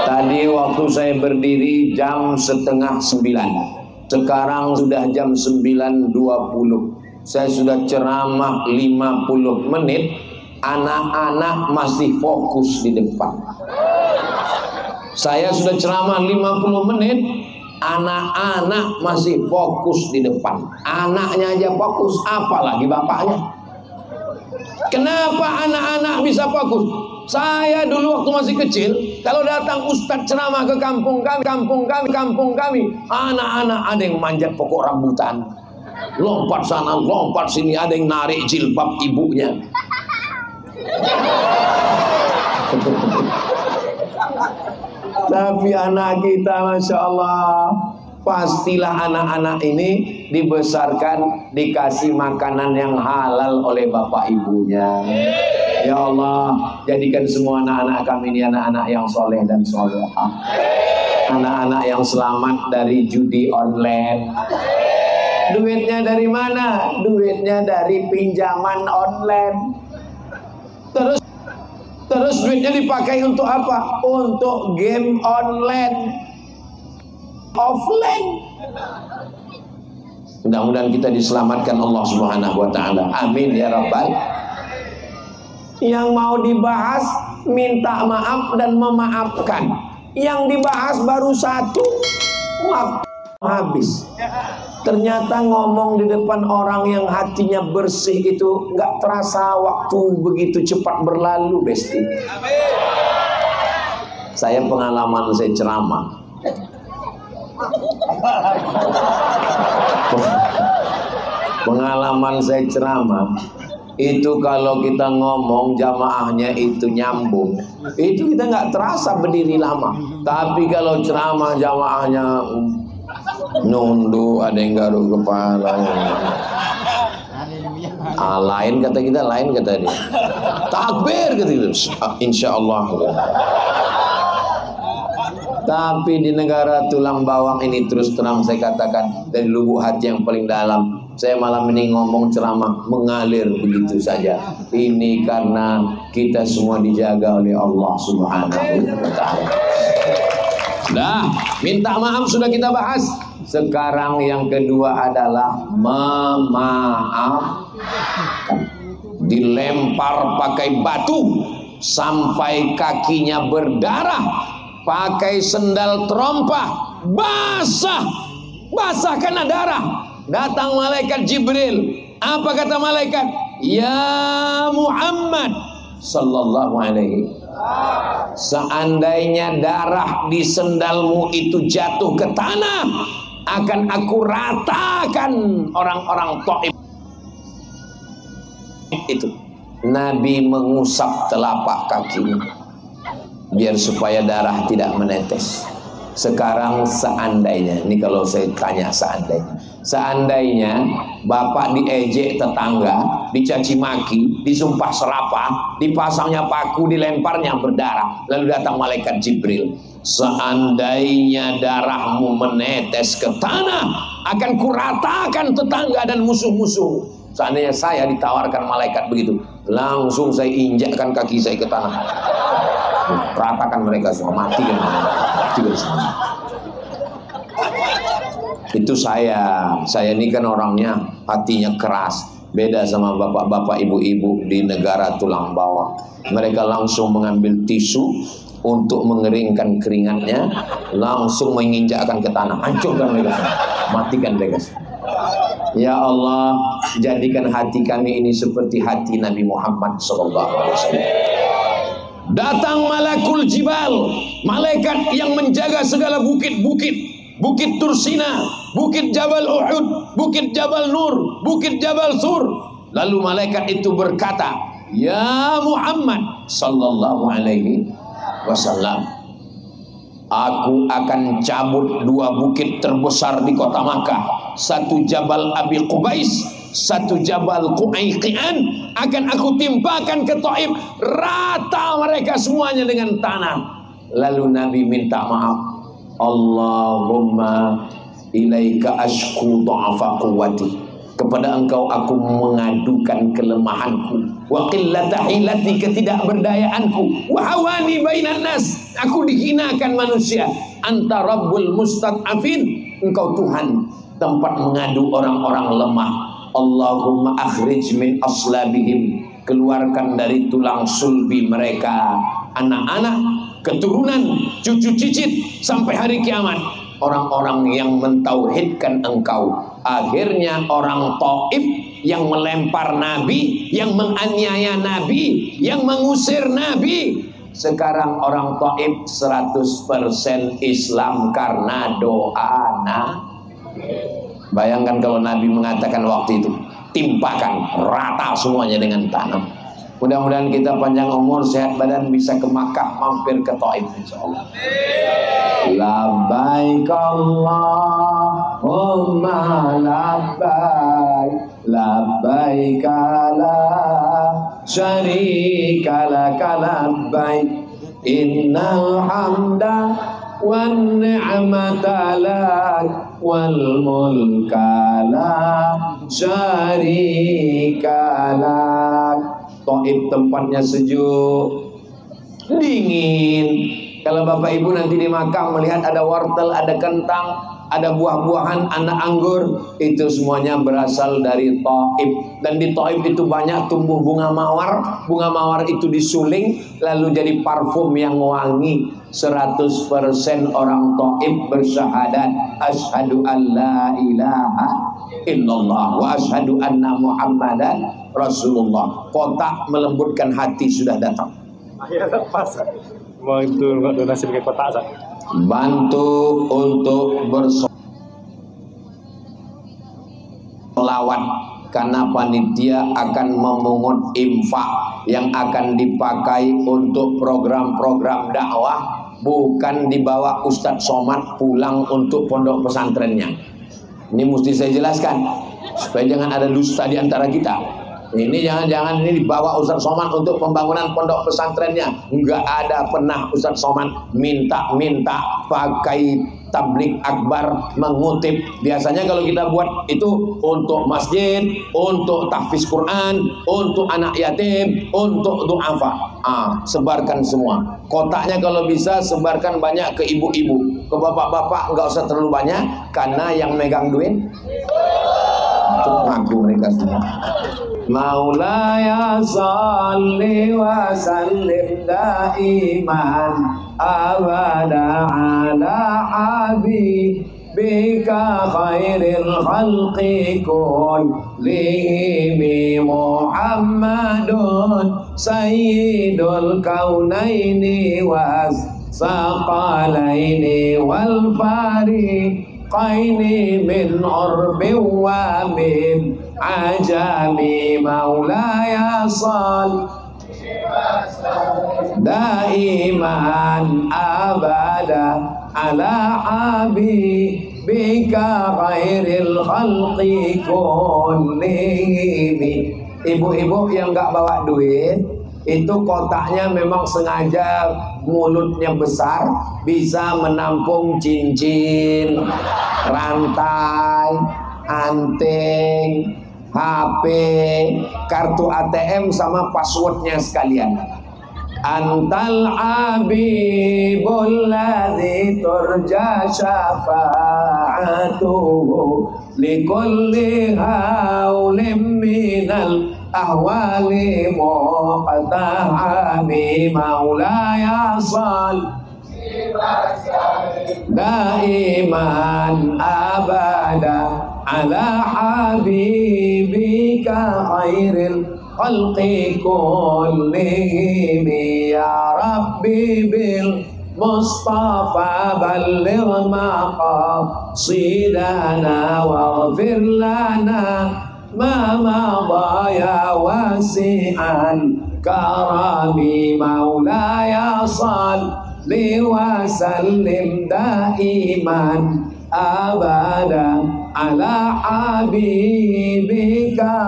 A: Tadi waktu saya berdiri jam 8:30. Sekarang sudah jam 9:20. Saya sudah ceramah 50 menit. Anak-anak masih fokus di depan. Saya sudah ceramah 50 menit. Anak-anak masih fokus di depan. Anaknya aja fokus, apalagi bapaknya. Kenapa anak-anak bisa fokus? Saya dulu waktu masih kecil, kalau datang ustadz ceramah ke kampung kami, anak-anak ada yang manjat pokok rambutan, lompat sana, lompat sini, ada yang narik jilbab ibunya. Tapi anak kita, masya Allah, pastilah anak-anak ini dibesarkan, dikasih makanan yang halal oleh bapak ibunya. Ya Allah, jadikan semua anak-anak kami ini anak-anak yang soleh dan solehah, anak-anak yang selamat dari judi online. Duitnya dari mana? Duitnya dari pinjaman online. Terus duitnya dipakai untuk apa? Untuk game online, offline. Mudah-mudahan kita diselamatkan Allah Subhanahu wa taala. Amin ya rabbal. Yang mau dibahas minta maaf dan memaafkan. Yang dibahas baru satu, waktu habis. Ternyata ngomong di depan orang yang hatinya bersih itu nggak terasa waktu begitu cepat berlalu, Besti. Saya pengalaman saya ceramah. Pengalaman saya ceramah itu kalau kita ngomong jamaahnya itu nyambung, itu kita nggak terasa berdiri lama. Tapi kalau ceramah jamaahnya nunduk, ada yang garuk kepala, lain kata kita, lain kata dia, takbir kata itu, insya Allah. Tapi di negara tulang bawang ini, terus terang saya katakan dari lubuk hati yang paling dalam, saya malam ini ngomong ceramah mengalir begitu saja. Ini karena kita semua dijaga oleh Allah Subhanahu wa ta'ala. Dah, minta maaf sudah kita bahas. Sekarang yang kedua adalah memaafkan. Dilempar pakai batu sampai kakinya berdarah, pakai sendal terompah, basah karena darah. Datang malaikat Jibril. Apa kata malaikat? Ya Muhammad sallallahu alaihi, seandainya darah di sendalmu itu jatuh ke tanah, akan aku ratakan orang-orang Taif itu. Nabi mengusap telapak kakinya biar supaya darah tidak menetes. Sekarang seandainya, ini kalau saya tanya seandainya bapak diejek tetangga, dicaci maki, disumpah serapah, dipasangnya paku, dilemparnya berdarah, lalu datang malaikat Jibril. Seandainya darahmu menetes ke tanah, akan kuratakan tetangga dan musuh-musuh. Seandainya saya ditawarkan malaikat begitu, langsung saya injakkan kaki saya ke tanah, ratakan mereka semua, mati kan semua. Itu saya ini kan orangnya hatinya keras, beda sama bapak-bapak ibu-ibu di negara tulang bawah. Mereka langsung mengambil tisu untuk mengeringkan keringatnya, langsung menginjakkan ke tanah, hancurkan mereka semua, matikan mereka semua. Ya Allah, jadikan hati kami ini seperti hati Nabi Muhammad SAW. Datang malakul jibal, malaikat yang menjaga segala bukit-bukit, bukit Tursina, bukit Jabal Uhud, bukit Jabal Nur, bukit Jabal Sur. Lalu malaikat itu berkata, ya Muhammad sallallahu alaihi wasallam, aku akan cabut dua bukit terbesar di kota Makkah, satu Jabal Abi Qubais, satu Jabal Qu'aiqian, akan aku timpakan ke Taif, rata mereka semuanya dengan tanah. Lalu Nabi minta maaf, Allahumma ilaika ashku dha'fa quwwati, kepada engkau aku mengadukan kelemahanku, wa qillata hilati, ketidakberdayaanku, wa hawani bainan nas, aku dihinakan manusia, anta rabbul mustad'afin, engkau Tuhan tempat mengadu orang-orang lemah. Allahumma akhrij min aslabihim, keluarkan dari tulang sulbi mereka, anak-anak, keturunan, cucu cicit sampai hari kiamat, orang-orang yang mentauhidkan engkau. Akhirnya orang Taif yang melempar Nabi, yang menganiaya Nabi, yang mengusir Nabi, sekarang orang Taif 100% Islam karena doa Nabi. Bayangkan kalau Nabi mengatakan waktu itu, timpakan rata semuanya dengan tanah. Mudah-mudahan kita panjang umur, sehat badan, bisa ke Makkah, mampir ke Taif insyaallah. Labbaik Allahumma labbaik, labbaik la syarika laka labbaik, innal hamda wan ni'mata lak wal mulka la syarika lak. Taif tempatnya sejuk, dingin. Kalau bapak ibu nanti di Makkah melihat ada wortel, ada kentang, ada buah-buahan, anak anggur, itu semuanya berasal dari Taif. Dan di Taif itu banyak tumbuh bunga mawar. Bunga mawar itu disuling lalu jadi parfum yang wangi. 100% orang Taif bersyahadat asyhadu an la ilaha illallah wa asyhadu anna muhammadan rasulullah. Kotak melembutkan hati sudah datang.
C: Mau itu donasi pakai kotak sah.
A: Bantu untuk bersolawat karena panitia akan memungut infak yang akan dipakai untuk program-program dakwah, bukan dibawa Ustadz Somad pulang untuk pondok pesantrennya. Ini mesti saya jelaskan supaya jangan ada dusta di antara kita. Ini jangan ini dibawa Ustadz Somad untuk pembangunan pondok pesantrennya. Enggak ada pernah Ustadz Somad minta pakai tablik akbar mengutip. Biasanya kalau kita buat itu untuk masjid, untuk tahfiz Quran, untuk anak yatim, untuk du'afa. Sebarkan semua. Kotaknya kalau bisa sebarkan banyak ke ibu-ibu, ke bapak-bapak enggak usah terlalu banyak, karena yang megang duit itu ngaku mereka semua. Maulaya salli wa sallim daiman abada ala habibika khairil khalqi kullihim Muhammadun sayyidul kaunaini was saqalaini wal fari qaini min urbi wa min ajami maulaya sal daiman abada ala habibika khairil khalqi kullihim. Ibu-ibu yang gak bawa duit itu kotaknya memang sengaja mulutnya besar, bisa menampung cincin, rantai, anting, HP, kartu ATM sama passwordnya sekalian. Antal habibul ladzi turja syafa'atuhu likulli haulim minal ahwali muqtahami maulaya sal daiman abada ala habibika khairil khalqi kullihim ya rabbi bil Mustafa balligh maqasidana waghfir lana ma madha ya wasi'an karami maulaya salli wa sallim daiman abada ala habibika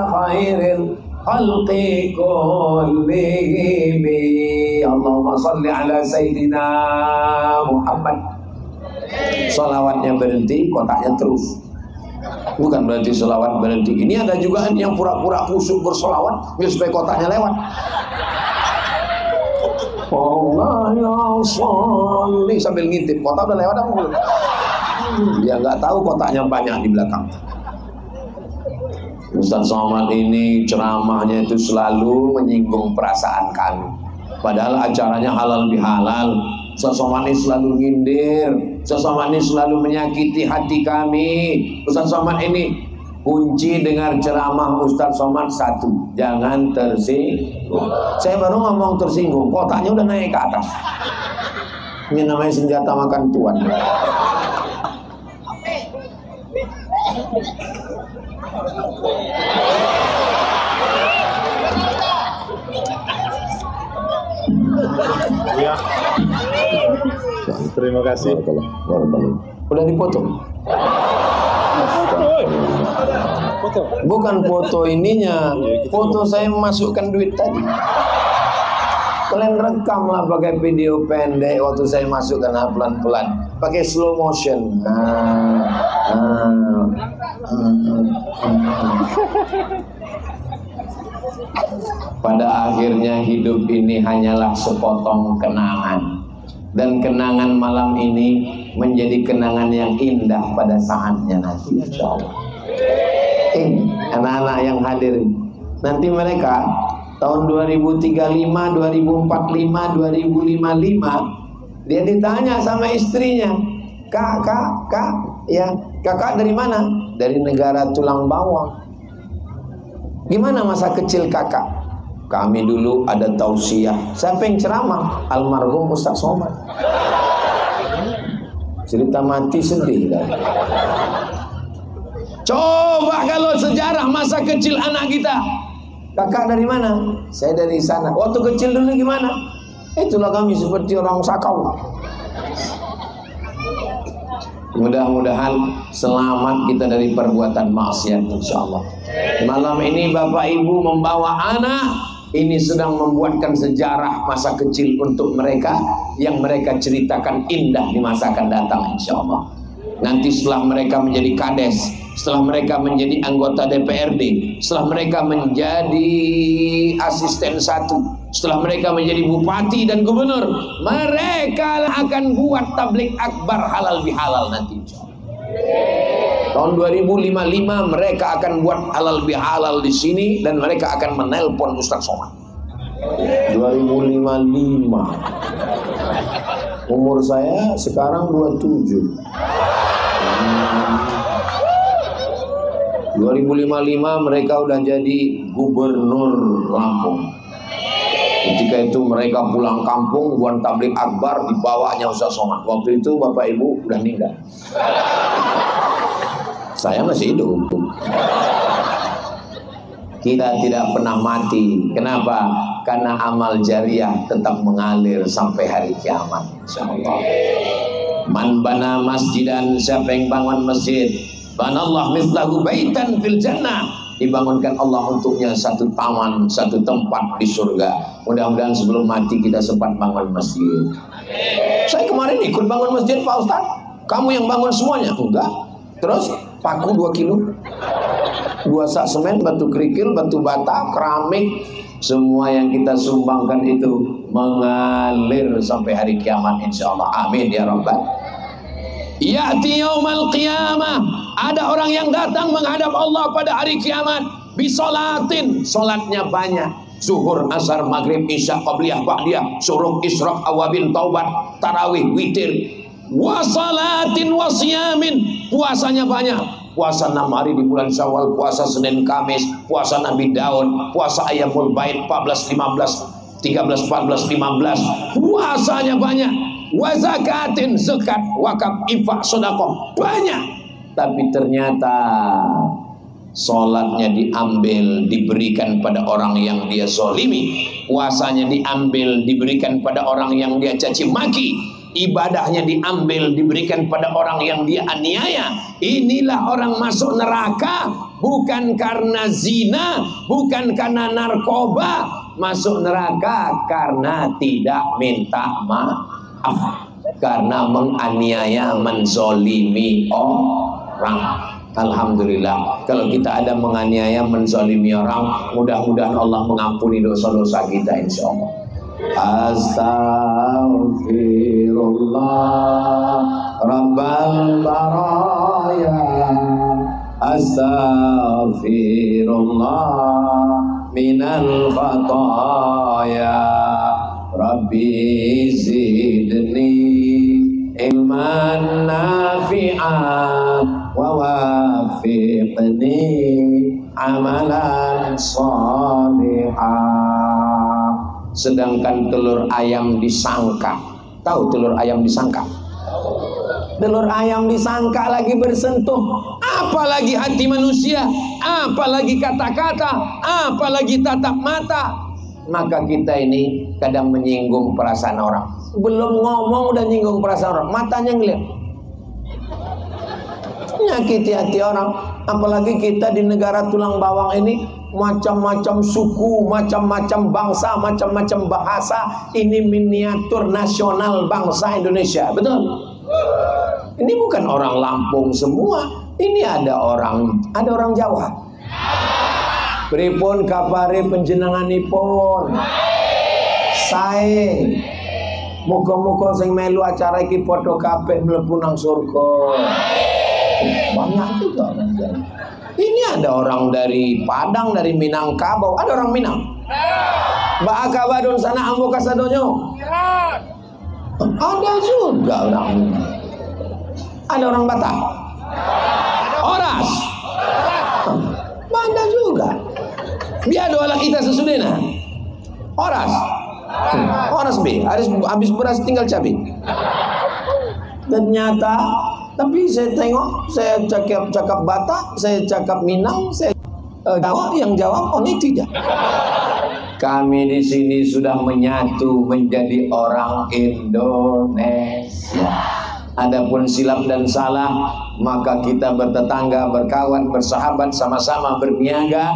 A: khairil khalqi kullihim. Allahumma salli ala Sayyidina Muhammad. Salawatnya berhenti, kotaknya terus. Bukan berarti salawat berhenti. Ini ada juga yang pura-pura khusyuk bersalawat supaya kotaknya lewat. Allah ya sholli sambil ngintip, kotak udah lewat apa belum? Dia nggak tahu kotaknya banyak di belakang. Ustaz Somad ini ceramahnya itu selalu menyinggung perasaan kami. Padahal acaranya halal bihalal. Ustaz Somad ini selalu nyindir. Ustaz Somad ini selalu menyakiti hati kami. Ustaz Somad ini kunci dengar ceramah Ustaz Somad satu, jangan tersinggung. Saya baru ngomong tersinggung, kotaknya udah naik ke atas. Ini namanya senjata makan tuan.
C: Ya. Terima kasih.
A: Udah dipotong. Bukan foto ininya, foto saya memasukkan duit tadi. Kalian rekam lah pakai video pendek waktu saya masukkan pelan-pelan, pakai slow motion. Pada akhirnya hidup ini hanyalah sepotong kenangan. Dan kenangan malam ini menjadi kenangan yang indah pada saatnya nanti, insyaallah. Anak-anak yang hadir nanti mereka tahun 2035, 2045, 2055 dia ditanya sama istrinya, kak, ya kakak dari mana? Dari negara tulang bawang. Gimana masa kecil kakak? Kami dulu ada tausiah. Siapa yang ceramah? Almarhum Ustaz Somad. Cerita mati sedih kan? Coba kalau sejarah masa kecil anak kita. Kakak dari mana? Saya dari sana. Waktu kecil dulu gimana? Itulah kami seperti orang sakau. Mudah-mudahan selamat kita dari perbuatan maksiat, insyaallah. Malam ini Bapak Ibu membawa anak. Ini sedang membuatkan sejarah masa kecil untuk mereka yang mereka ceritakan indah di masa akan datang, insyaallah. Nanti setelah mereka menjadi kades, setelah mereka menjadi anggota DPRD, setelah mereka menjadi asisten 1, setelah mereka menjadi bupati dan gubernur, mereka akan buat tabligh akbar halal bihalal nanti, insyaallah. Tahun 2055 mereka akan buat halal bihalal di sini dan mereka akan menelpon Ustaz Somad. 2055. Umur saya sekarang 27. 2055 mereka udah jadi gubernur Lampung. Ketika itu mereka pulang kampung buat tabligh akbar, dibawanya Ustaz Somad. Waktu itu Bapak Ibu udah meninggal. Saya masih hidup. Kita tidak pernah mati. Kenapa? Karena amal jariah tetap mengalir sampai hari kiamat, insyaallah. Man bana masjidan, siapa yang bangun masjid, banallah mislahu baitan fil jannah, dibangunkan Allah untuknya satu taman, satu tempat di surga. Mudah-mudahan sebelum mati kita sempat bangun masjid. Saya kemarin ikut bangun masjid, Pak Ustaz. Kamu yang bangun semuanya? Enggak. Terus paku 2 kilo, 2 sak semen, batu kerikil, batu bata, keramik, semua yang kita sumbangkan itu mengalir sampai hari kiamat, insyaallah. Amin ya rabbal. Ya'ti yaumal qiyamah, ada orang yang datang menghadap Allah pada hari kiamat bisolatin, solatnya banyak, zuhur, asar, maghrib, isya, qabliyah, ba'diyah, syuruk, isyraq, awabin, taubat, tarawih, witir, wasalatin wasiyamin, puasanya banyak, puasa 6 hari di bulan Syawal, puasa Senin Kamis, puasa Nabi Daud, puasa Ayyamul Bait 14, 15, 13, 14, 15, puasanya banyak. Wa zakatin, zakat, wakaf, infak, sedekah banyak, tapi ternyata sholatnya diambil diberikan pada orang yang dia zalimi, puasanya diambil diberikan pada orang yang dia caci maki, ibadahnya diambil diberikan pada orang yang dia aniaya. Inilah orang masuk neraka bukan karena zina, bukan karena narkoba, masuk neraka karena tidak minta maaf, karena menganiaya, menzolimi orang. Alhamdulillah, kalau kita ada menganiaya, menzolimi orang, mudah-mudahan Allah mengampuni dosa-dosa kita, insyaallah. Astaghfirullah Rabbal baraya, astaghfirullah minal khataya, Rabbi zidni ilman nafi'an wa wafiqni amalan salihah. Sedangkan telur ayam disangka, tahu telur ayam disangka? Telur ayam disangka lagi bersentuh, apalagi hati manusia, apalagi kata-kata, apalagi tatap mata. Maka kita ini kadang menyinggung perasaan orang, belum ngomong udah nyinggung perasaan orang, matanya ngeliat, nyakiti hati orang. Apalagi kita di negara tulang bawang ini, macam-macam suku, macam-macam bangsa, macam-macam bahasa. Ini miniatur nasional bangsa Indonesia, betul? Ini bukan orang Lampung semua, ini ada orang Jawa. Pripun kapare panjenenganipun? Sae. Muga-muga sing melu acara iki padha kabeh mlebu nang surga. Banyak juga orang Jawa. Ini ada orang dari Padang, dari Minangkabau, ada orang Minang. Ba'aka badun sana ambo kasadonyo. Ada juga orang Minang. Ada orang Batak. Oras. Ada juga. Dia doa kita sesudahnya. Oras. Oras B. Habis beras tinggal cabai. Ternyata, tapi saya tengok, saya cakap Batak, saya cakap Minang, saya Jawa, yang jawab oh ini tidak. Kami di sini sudah menyatu menjadi orang Indonesia. Adapun silap dan salah, maka kita bertetangga, berkawan, bersahabat, sama-sama berniaga.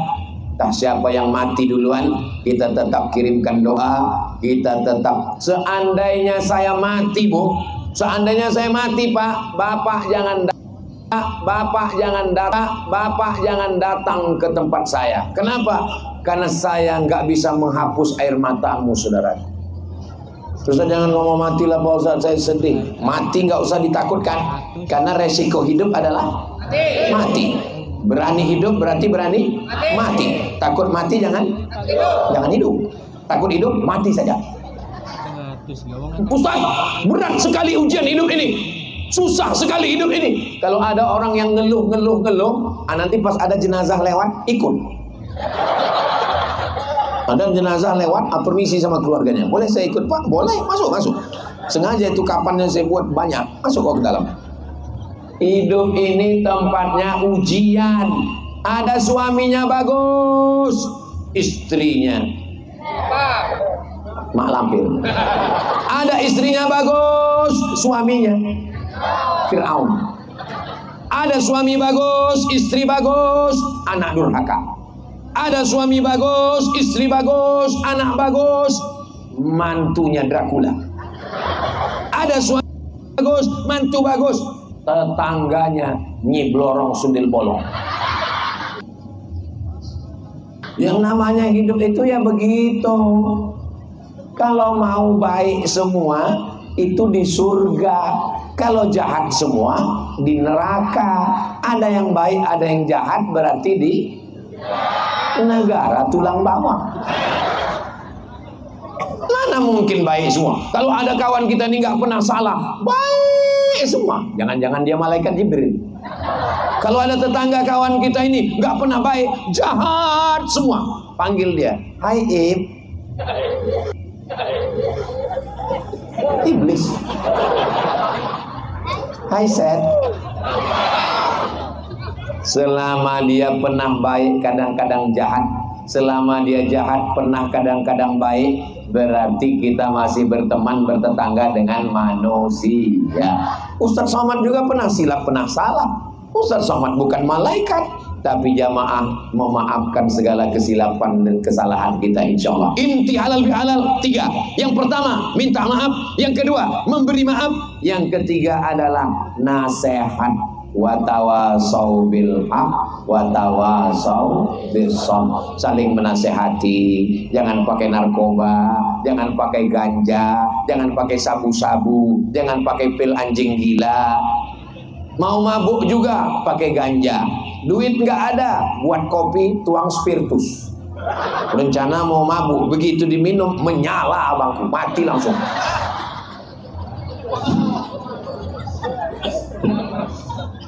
A: Entah siapa yang mati duluan, kita tetap kirimkan doa, kita tetap. Seandainya saya mati, Bu, seandainya saya mati, Pak, Bapak jangan datang ke tempat saya. Kenapa? Karena saya nggak bisa menghapus air matamu, saudara. Terus jangan ngomong matilah Pak Ustaz, saya sedih. Mati nggak usah ditakutkan, karena resiko hidup adalah mati. Berani hidup berarti berani mati. Takut mati jangan hidup. Takut hidup mati saja. Ustaz, berat sekali ujian hidup ini, susah sekali hidup ini. Kalau ada orang yang ngeluh, nanti pas ada jenazah lewat ikut. Ada jenazah lewat, permisi sama keluarganya, boleh saya ikut Pak? Boleh, masuk. Sengaja itu kapan yang saya buat banyak, masuk kok ke dalam. Hidup ini tempatnya ujian. Ada suaminya bagus, istrinya mak lampir. Ada istrinya bagus, suaminya Fir'aun. Ada suami bagus, istri bagus, anak durhaka. Ada suami bagus, istri bagus, anak bagus, mantunya Dracula. Ada suami bagus, mantu bagus, tetangganya Nyi Blorong Sundil Bolong. Yang namanya hidup itu ya begitu. Kalau mau baik semua itu di surga. Kalau jahat semua di neraka. Ada yang baik, ada yang jahat, berarti di negara tulang bawang. Mana mungkin baik semua? Kalau ada kawan kita ini nggak pernah salah, baik semua. Jangan-jangan dia malaikat Jibril. Kalau ada tetangga kawan kita ini nggak pernah baik, jahat semua. Panggil dia, hai Ib. Iblis. Hai Seth. Selama dia pernah baik, kadang-kadang jahat. Selama dia jahat, pernah kadang-kadang baik, berarti kita masih berteman, bertetangga dengan manusia. Ustaz Somad juga pernah silap, pernah salah. Ustaz Somad bukan malaikat, tapi jamaah memaafkan segala kesilapan dan kesalahan kita insyaallah. Inti halal bihalal 3. Yang pertama minta maaf, yang kedua memberi maaf, yang ketiga adalah nasihat. Wa tawasau bil haq wa tawasau bis sabr. Saling menasehati, jangan pakai narkoba, jangan pakai ganja, jangan pakai sabu-sabu, jangan pakai pil anjing gila. Mau mabuk juga pakai ganja. Duit nggak ada, buat kopi tuang spiritus. Rencana mau mabuk, begitu diminum menyala abangku, mati langsung.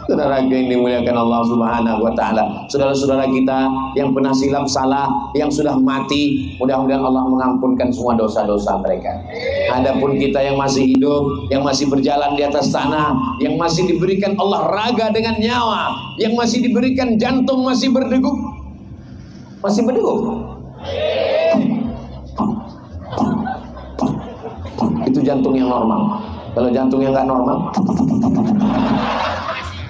A: Saudara yang dimuliakan Allah Subhanahu wa taala, saudara-saudara kita yang pernah silap salah, yang sudah mati, mudah-mudahan Allah mengampunkan semua dosa-dosa mereka. Adapun kita yang masih hidup, yang masih berjalan di atas tanah, yang masih diberikan Allah raga dengan nyawa, yang masih diberikan jantung masih berdegup. Masih berdegup. Itu jantung yang normal. Kalau jantung yang nggak normal,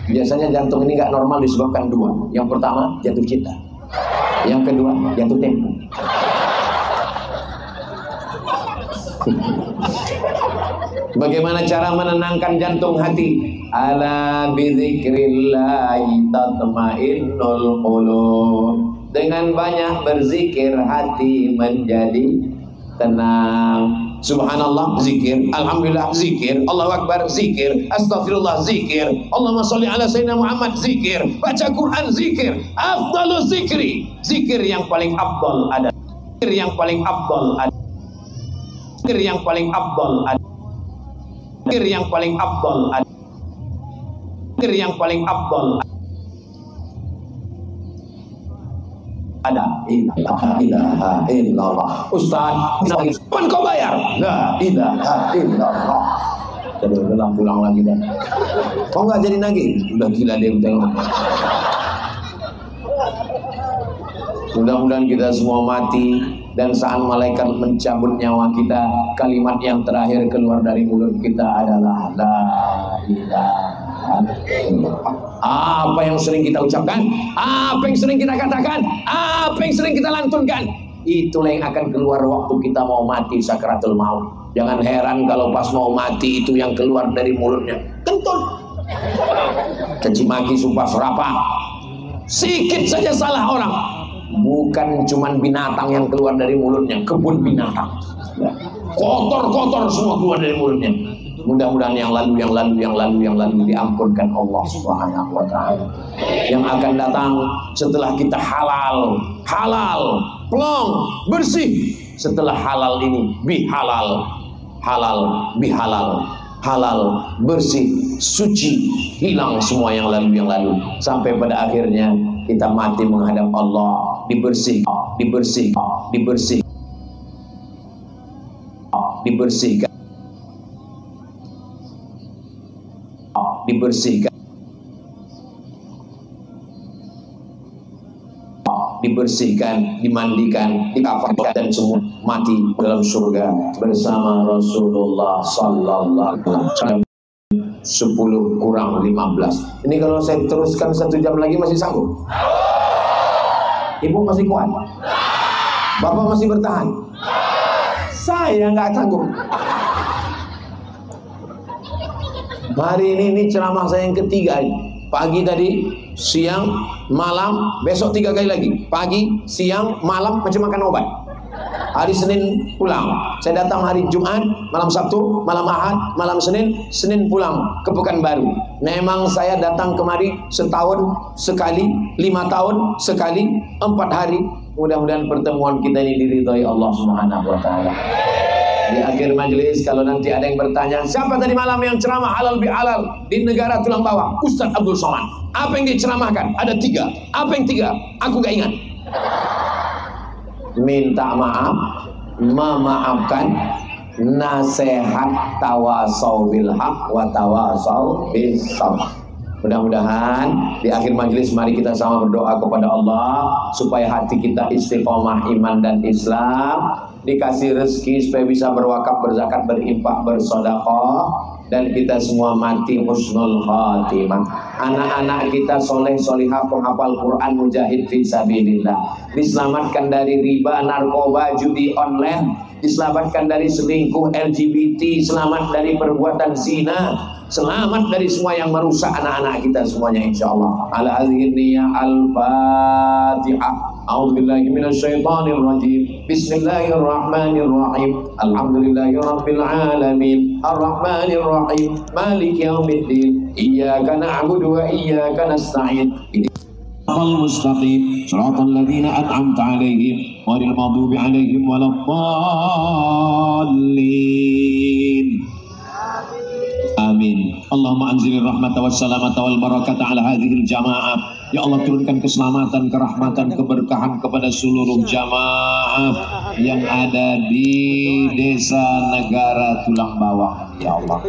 A: biasanya jantung ini nggak normal disebabkan 2. Yang pertama jatuh cinta, yang kedua jatuh tempo. Bagaimana cara menenangkan jantung hati? Ala bidzikrillahi tatmainnul qulub. Dengan banyak berzikir hati menjadi tenang. Subhanallah zikir, alhamdulillah zikir, Allahu Akbar zikir, astagfirullah zikir, Allahumma sholli ala sayyidina Muhammad zikir, baca Quran zikir, afdalus zikri, zikir yang paling afdal ada, zikir yang paling afdal ada, zikir yang paling afdal ada, zikir yang paling afdal ada, zikir yang paling afdal ada. La ilaha illallah. Ustaz, kapan kau bayar? La ilaha illallah. Jadi udah pulang lagi dah. Kau nggak jadi nagih? Udah gila dia tengok. Mudah-mudahan kita semua mati dan saat malaikat mencabut nyawa kita, kalimat yang terakhir keluar dari mulut kita adalah la ilaha illallah. Apa yang sering kita ucapkan, apa yang sering kita katakan, apa yang sering kita lantunkan, itulah yang akan keluar waktu kita mau mati sakaratul maut. Jangan heran kalau pas mau mati itu yang keluar dari mulutnya kentut, caci maki, sumpah serapah. Sikit saja salah orang, bukan cuman binatang yang keluar dari mulutnya, kebun binatang, kotor-kotor semua keluar dari mulutnya. Mudah-mudahan yang lalu diampunkan Allah Subhanahu wa taala. Yang akan datang setelah kita halal, plong, bersih. Setelah halal ini bihalal, halal bihalal, halal, bersih, suci, hilang semua yang lalu. Sampai pada akhirnya kita mati menghadap Allah, dibersihkan. dibersihkan, dimandikan, dikafankan, dan semua mati dalam surga bersama Rasulullah sallallahu alaihi wasallam. 10 kurang 15. Ini kalau saya teruskan 1 jam lagi masih sanggup? Ibu masih kuat? Bapak masih bertahan? Saya nggak sanggup. Hari ini ceramah saya yang ketiga. Pagi tadi, siang, malam, besok 3 kali lagi. Pagi, siang, malam, macam makan obat. Hari Senin pulang. Saya datang hari Jumat, malam Sabtu, malam Ahad, malam Senin, Senin pulang ke Pekanbaru. Memang saya datang kemari setahun sekali, 5 tahun sekali, 4 hari. Mudah-mudahan pertemuan kita ini diridhai Allah Subhanahu wa taala. Di akhir majelis, kalau nanti ada yang bertanya, siapa tadi malam yang ceramah halal bihalal di negara tulang bawah? Ustaz Abdul Somad. Apa yang diceramahkan? Ada 3. Apa yang 3? Aku gak ingat. Minta maaf, memaafkan, nasihat, tawasau bil haq wa tawasau bis sabr. Mudah-mudahan di akhir majelis mari kita sama berdoa kepada Allah supaya hati kita istiqomah iman dan Islam, dikasih rezeki supaya bisa berwakaf, berzakat, berinfak, bersedekah, dan kita semua mati husnul khatimah. Anak-anak kita soleh solihah, penghafal Quran, mujahid fisabilillah, diselamatkan dari riba, narkoba, judi online, diselamatkan dari selingkuh, LGBT, selamat dari perbuatan zina, selamat dari semua yang merusak anak-anak kita semuanya insyaallah. Ala hadhihi al-Fatihah. A'udzubillahi minasyaitonir rajim. Bismillahirrahmanirrahim. Alhamdulillahirabbil alamin. Arrahmanir rahim. Maliki yaumiddin. Iyyaka na'budu wa iyyaka nasta'in. Al-mustaqim. Shiratal ladzina an'amta 'alaihim ghairil maghdubi 'alaihim waladdallin. Amin. Allahumma anzilir rahmata wassalamata wal barakata ala hadhil jamaah. Ya Allah, turunkan keselamatan, kerahmatan, keberkahan kepada seluruh jamaah yang ada di desa negara tulang bawah. Ya Allah,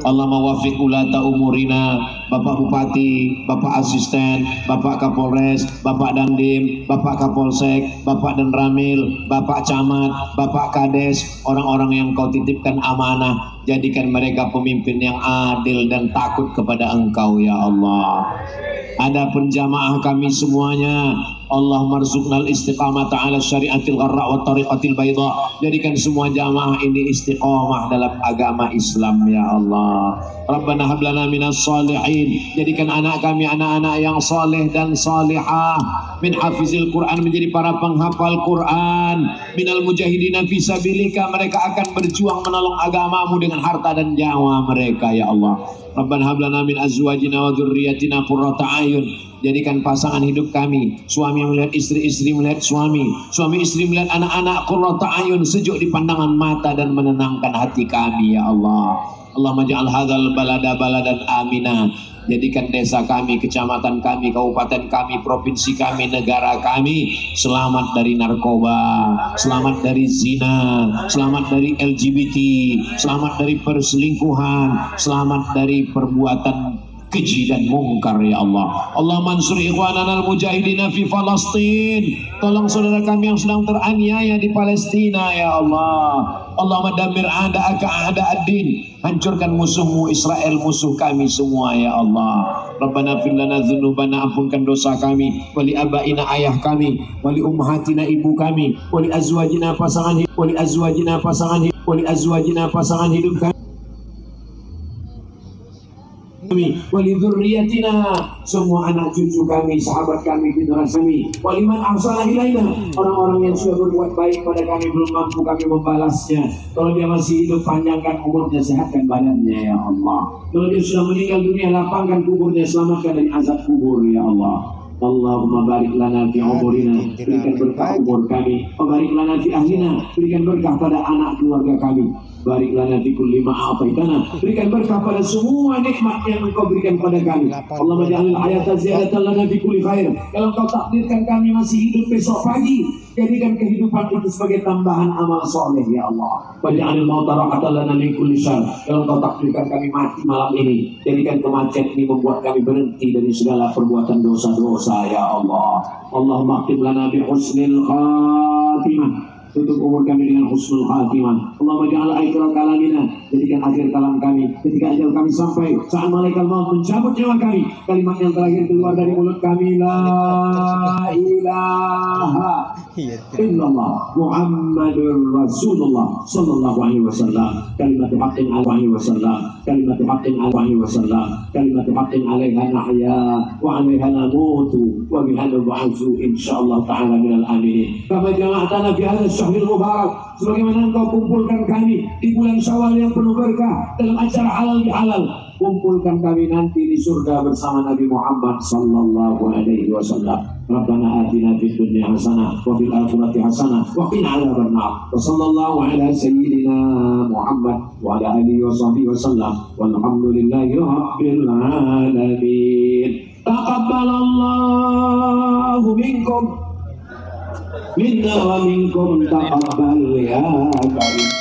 A: Allahumma wafiq ulata umurina, Bapak Bupati, Bapak Asisten, Bapak Kapolres, Bapak Dandim, Bapak Kapolsek, Bapak Danramil, Bapak Camat, Bapak Kades, orang-orang yang kau titipkan amanah, jadikan mereka pemimpin yang adil dan takut kepada Engkau ya Allah. Adapun jamaah kami semuanya, Allah marzuqnal istiqamata ala syariatil gharra wa tariqatil bayda. Jadikan semua jamaah ini istiqamah dalam agama Islam ya Allah. Rabbana hab lana minas shalihin. Jadikan anak kami anak-anak yang saleh dan salihah, min hafizil Quran, menjadi para penghafal Quran, minal mujahidina fi sabilika, mereka akan berjuang menolong agamamu dengan harta dan nyawa mereka ya Allah. Rabbana hab lana min azwajina wa dzurriyyatina qurrata a'yun. Jadikan pasangan hidup kami, suami melihat istri, istri melihat suami, suami istri melihat anak-anak, qurrata a'yun, sejuk di pandangan mata dan menenangkan hati kami ya Allah. Allahumma ja'al hadzal balada baladan amina. Jadikan desa kami, kecamatan kami, kabupaten kami, provinsi kami, negara kami selamat dari narkoba, selamat dari zina, selamat dari LGBT, selamat dari perselingkuhan, selamat dari perbuatan keji dan mungkar ya Allah. Allah mansur ikhwanana al-mujahidina fi Falastin. Tolong saudara kami yang sedang teraniaya di Palestina ya Allah. Allah madammir a'da'aka a'da'ad-din. Hancurkan musuhmu Israel, musuh kami semua ya Allah. Rabbana fir lana dzunubana, ampunkan dosa kami, wali abaina, ayah kami, wali ummahatina, ibu kami, wali azwajina, pasangan hidup, wali azwajina, pasangan hidup, wali azwajina, pasangan hidup kami, wali dzurriyyatina, semua anak cucu kami, sahabat kami, generasi kami, waliman ahsana ilaina, orang-orang yang sudah berbuat baik pada kami belum mampu kami membalasnya. Kalau dia masih hidup, panjangkan umurnya, sehatkan badannya ya Allah. Kalau dia sudah meninggal dunia, lapangkan kuburnya, selamatkan dari azab kubur ya Allah. Allahumma barik lana fi umurina, berikan berkah umur kami, barik lana fi ahlina, berikan berkah pada anak keluarga kami,
D: barik lana fi kulli ma a'taitana, berikan berkah pada semua nikmat yang Engkau berikan pada kami. Allahumma ja'alil hayata ziyadatan lana fi kulli khair. Kalau Engkau takdirkan kami masih hidup besok pagi, jadikan kehidupan itu sebagai tambahan amal soleh ya Allah. Waj'alil mauta rahatan lana min kulli syarr. Kalau Engkau takdirkan kami mati malam ini, jadikan kematian ini membuat kami berhenti dari segala perbuatan dosa-dosa ya Allah. Allahumma akhtim lana bi husnil khatimah. Tutup umur kami dengan husnul khatimah. Allahumma ja'al akhir kalamina, jadikan akhir kalam kami ketika ajal kami sampai, saat malaikat maut mencabut nyawa kami, kalimat yang terakhir keluar dari mulut kami, la ilaha illallah Muhammadur Rasulullah sallallahu alaihi wasallam. Kalimatu haqqin alaihi wasallam, kalimatu haqqin alaihi wasallam, kalimatu haqqin alaiha nahya wa alaiha namutu wa biha nub'atsu insyaallah ta'ala minal aminin. Kama jama'tana fi hadha syahril mubarak, sebagaimana Engkau kumpulkan kami di bulan Syawal yang penuh berkah dalam acara halal bihalal, kumpulkan kami nanti di surga bersama Nabi Muhammad sallallahu alaihi wasallam. Rabbana atina fid dunya hasanah wa fil akhirati hasanah wa qina adzabannar. Wa sallallahu ala sayyidina Muhammad wa ala alihi wa sahbihi wasallam. Walhamdulillahi rabbil alamin. Taqabbalallahu minkum minna wa minkum taqabbal ya karim.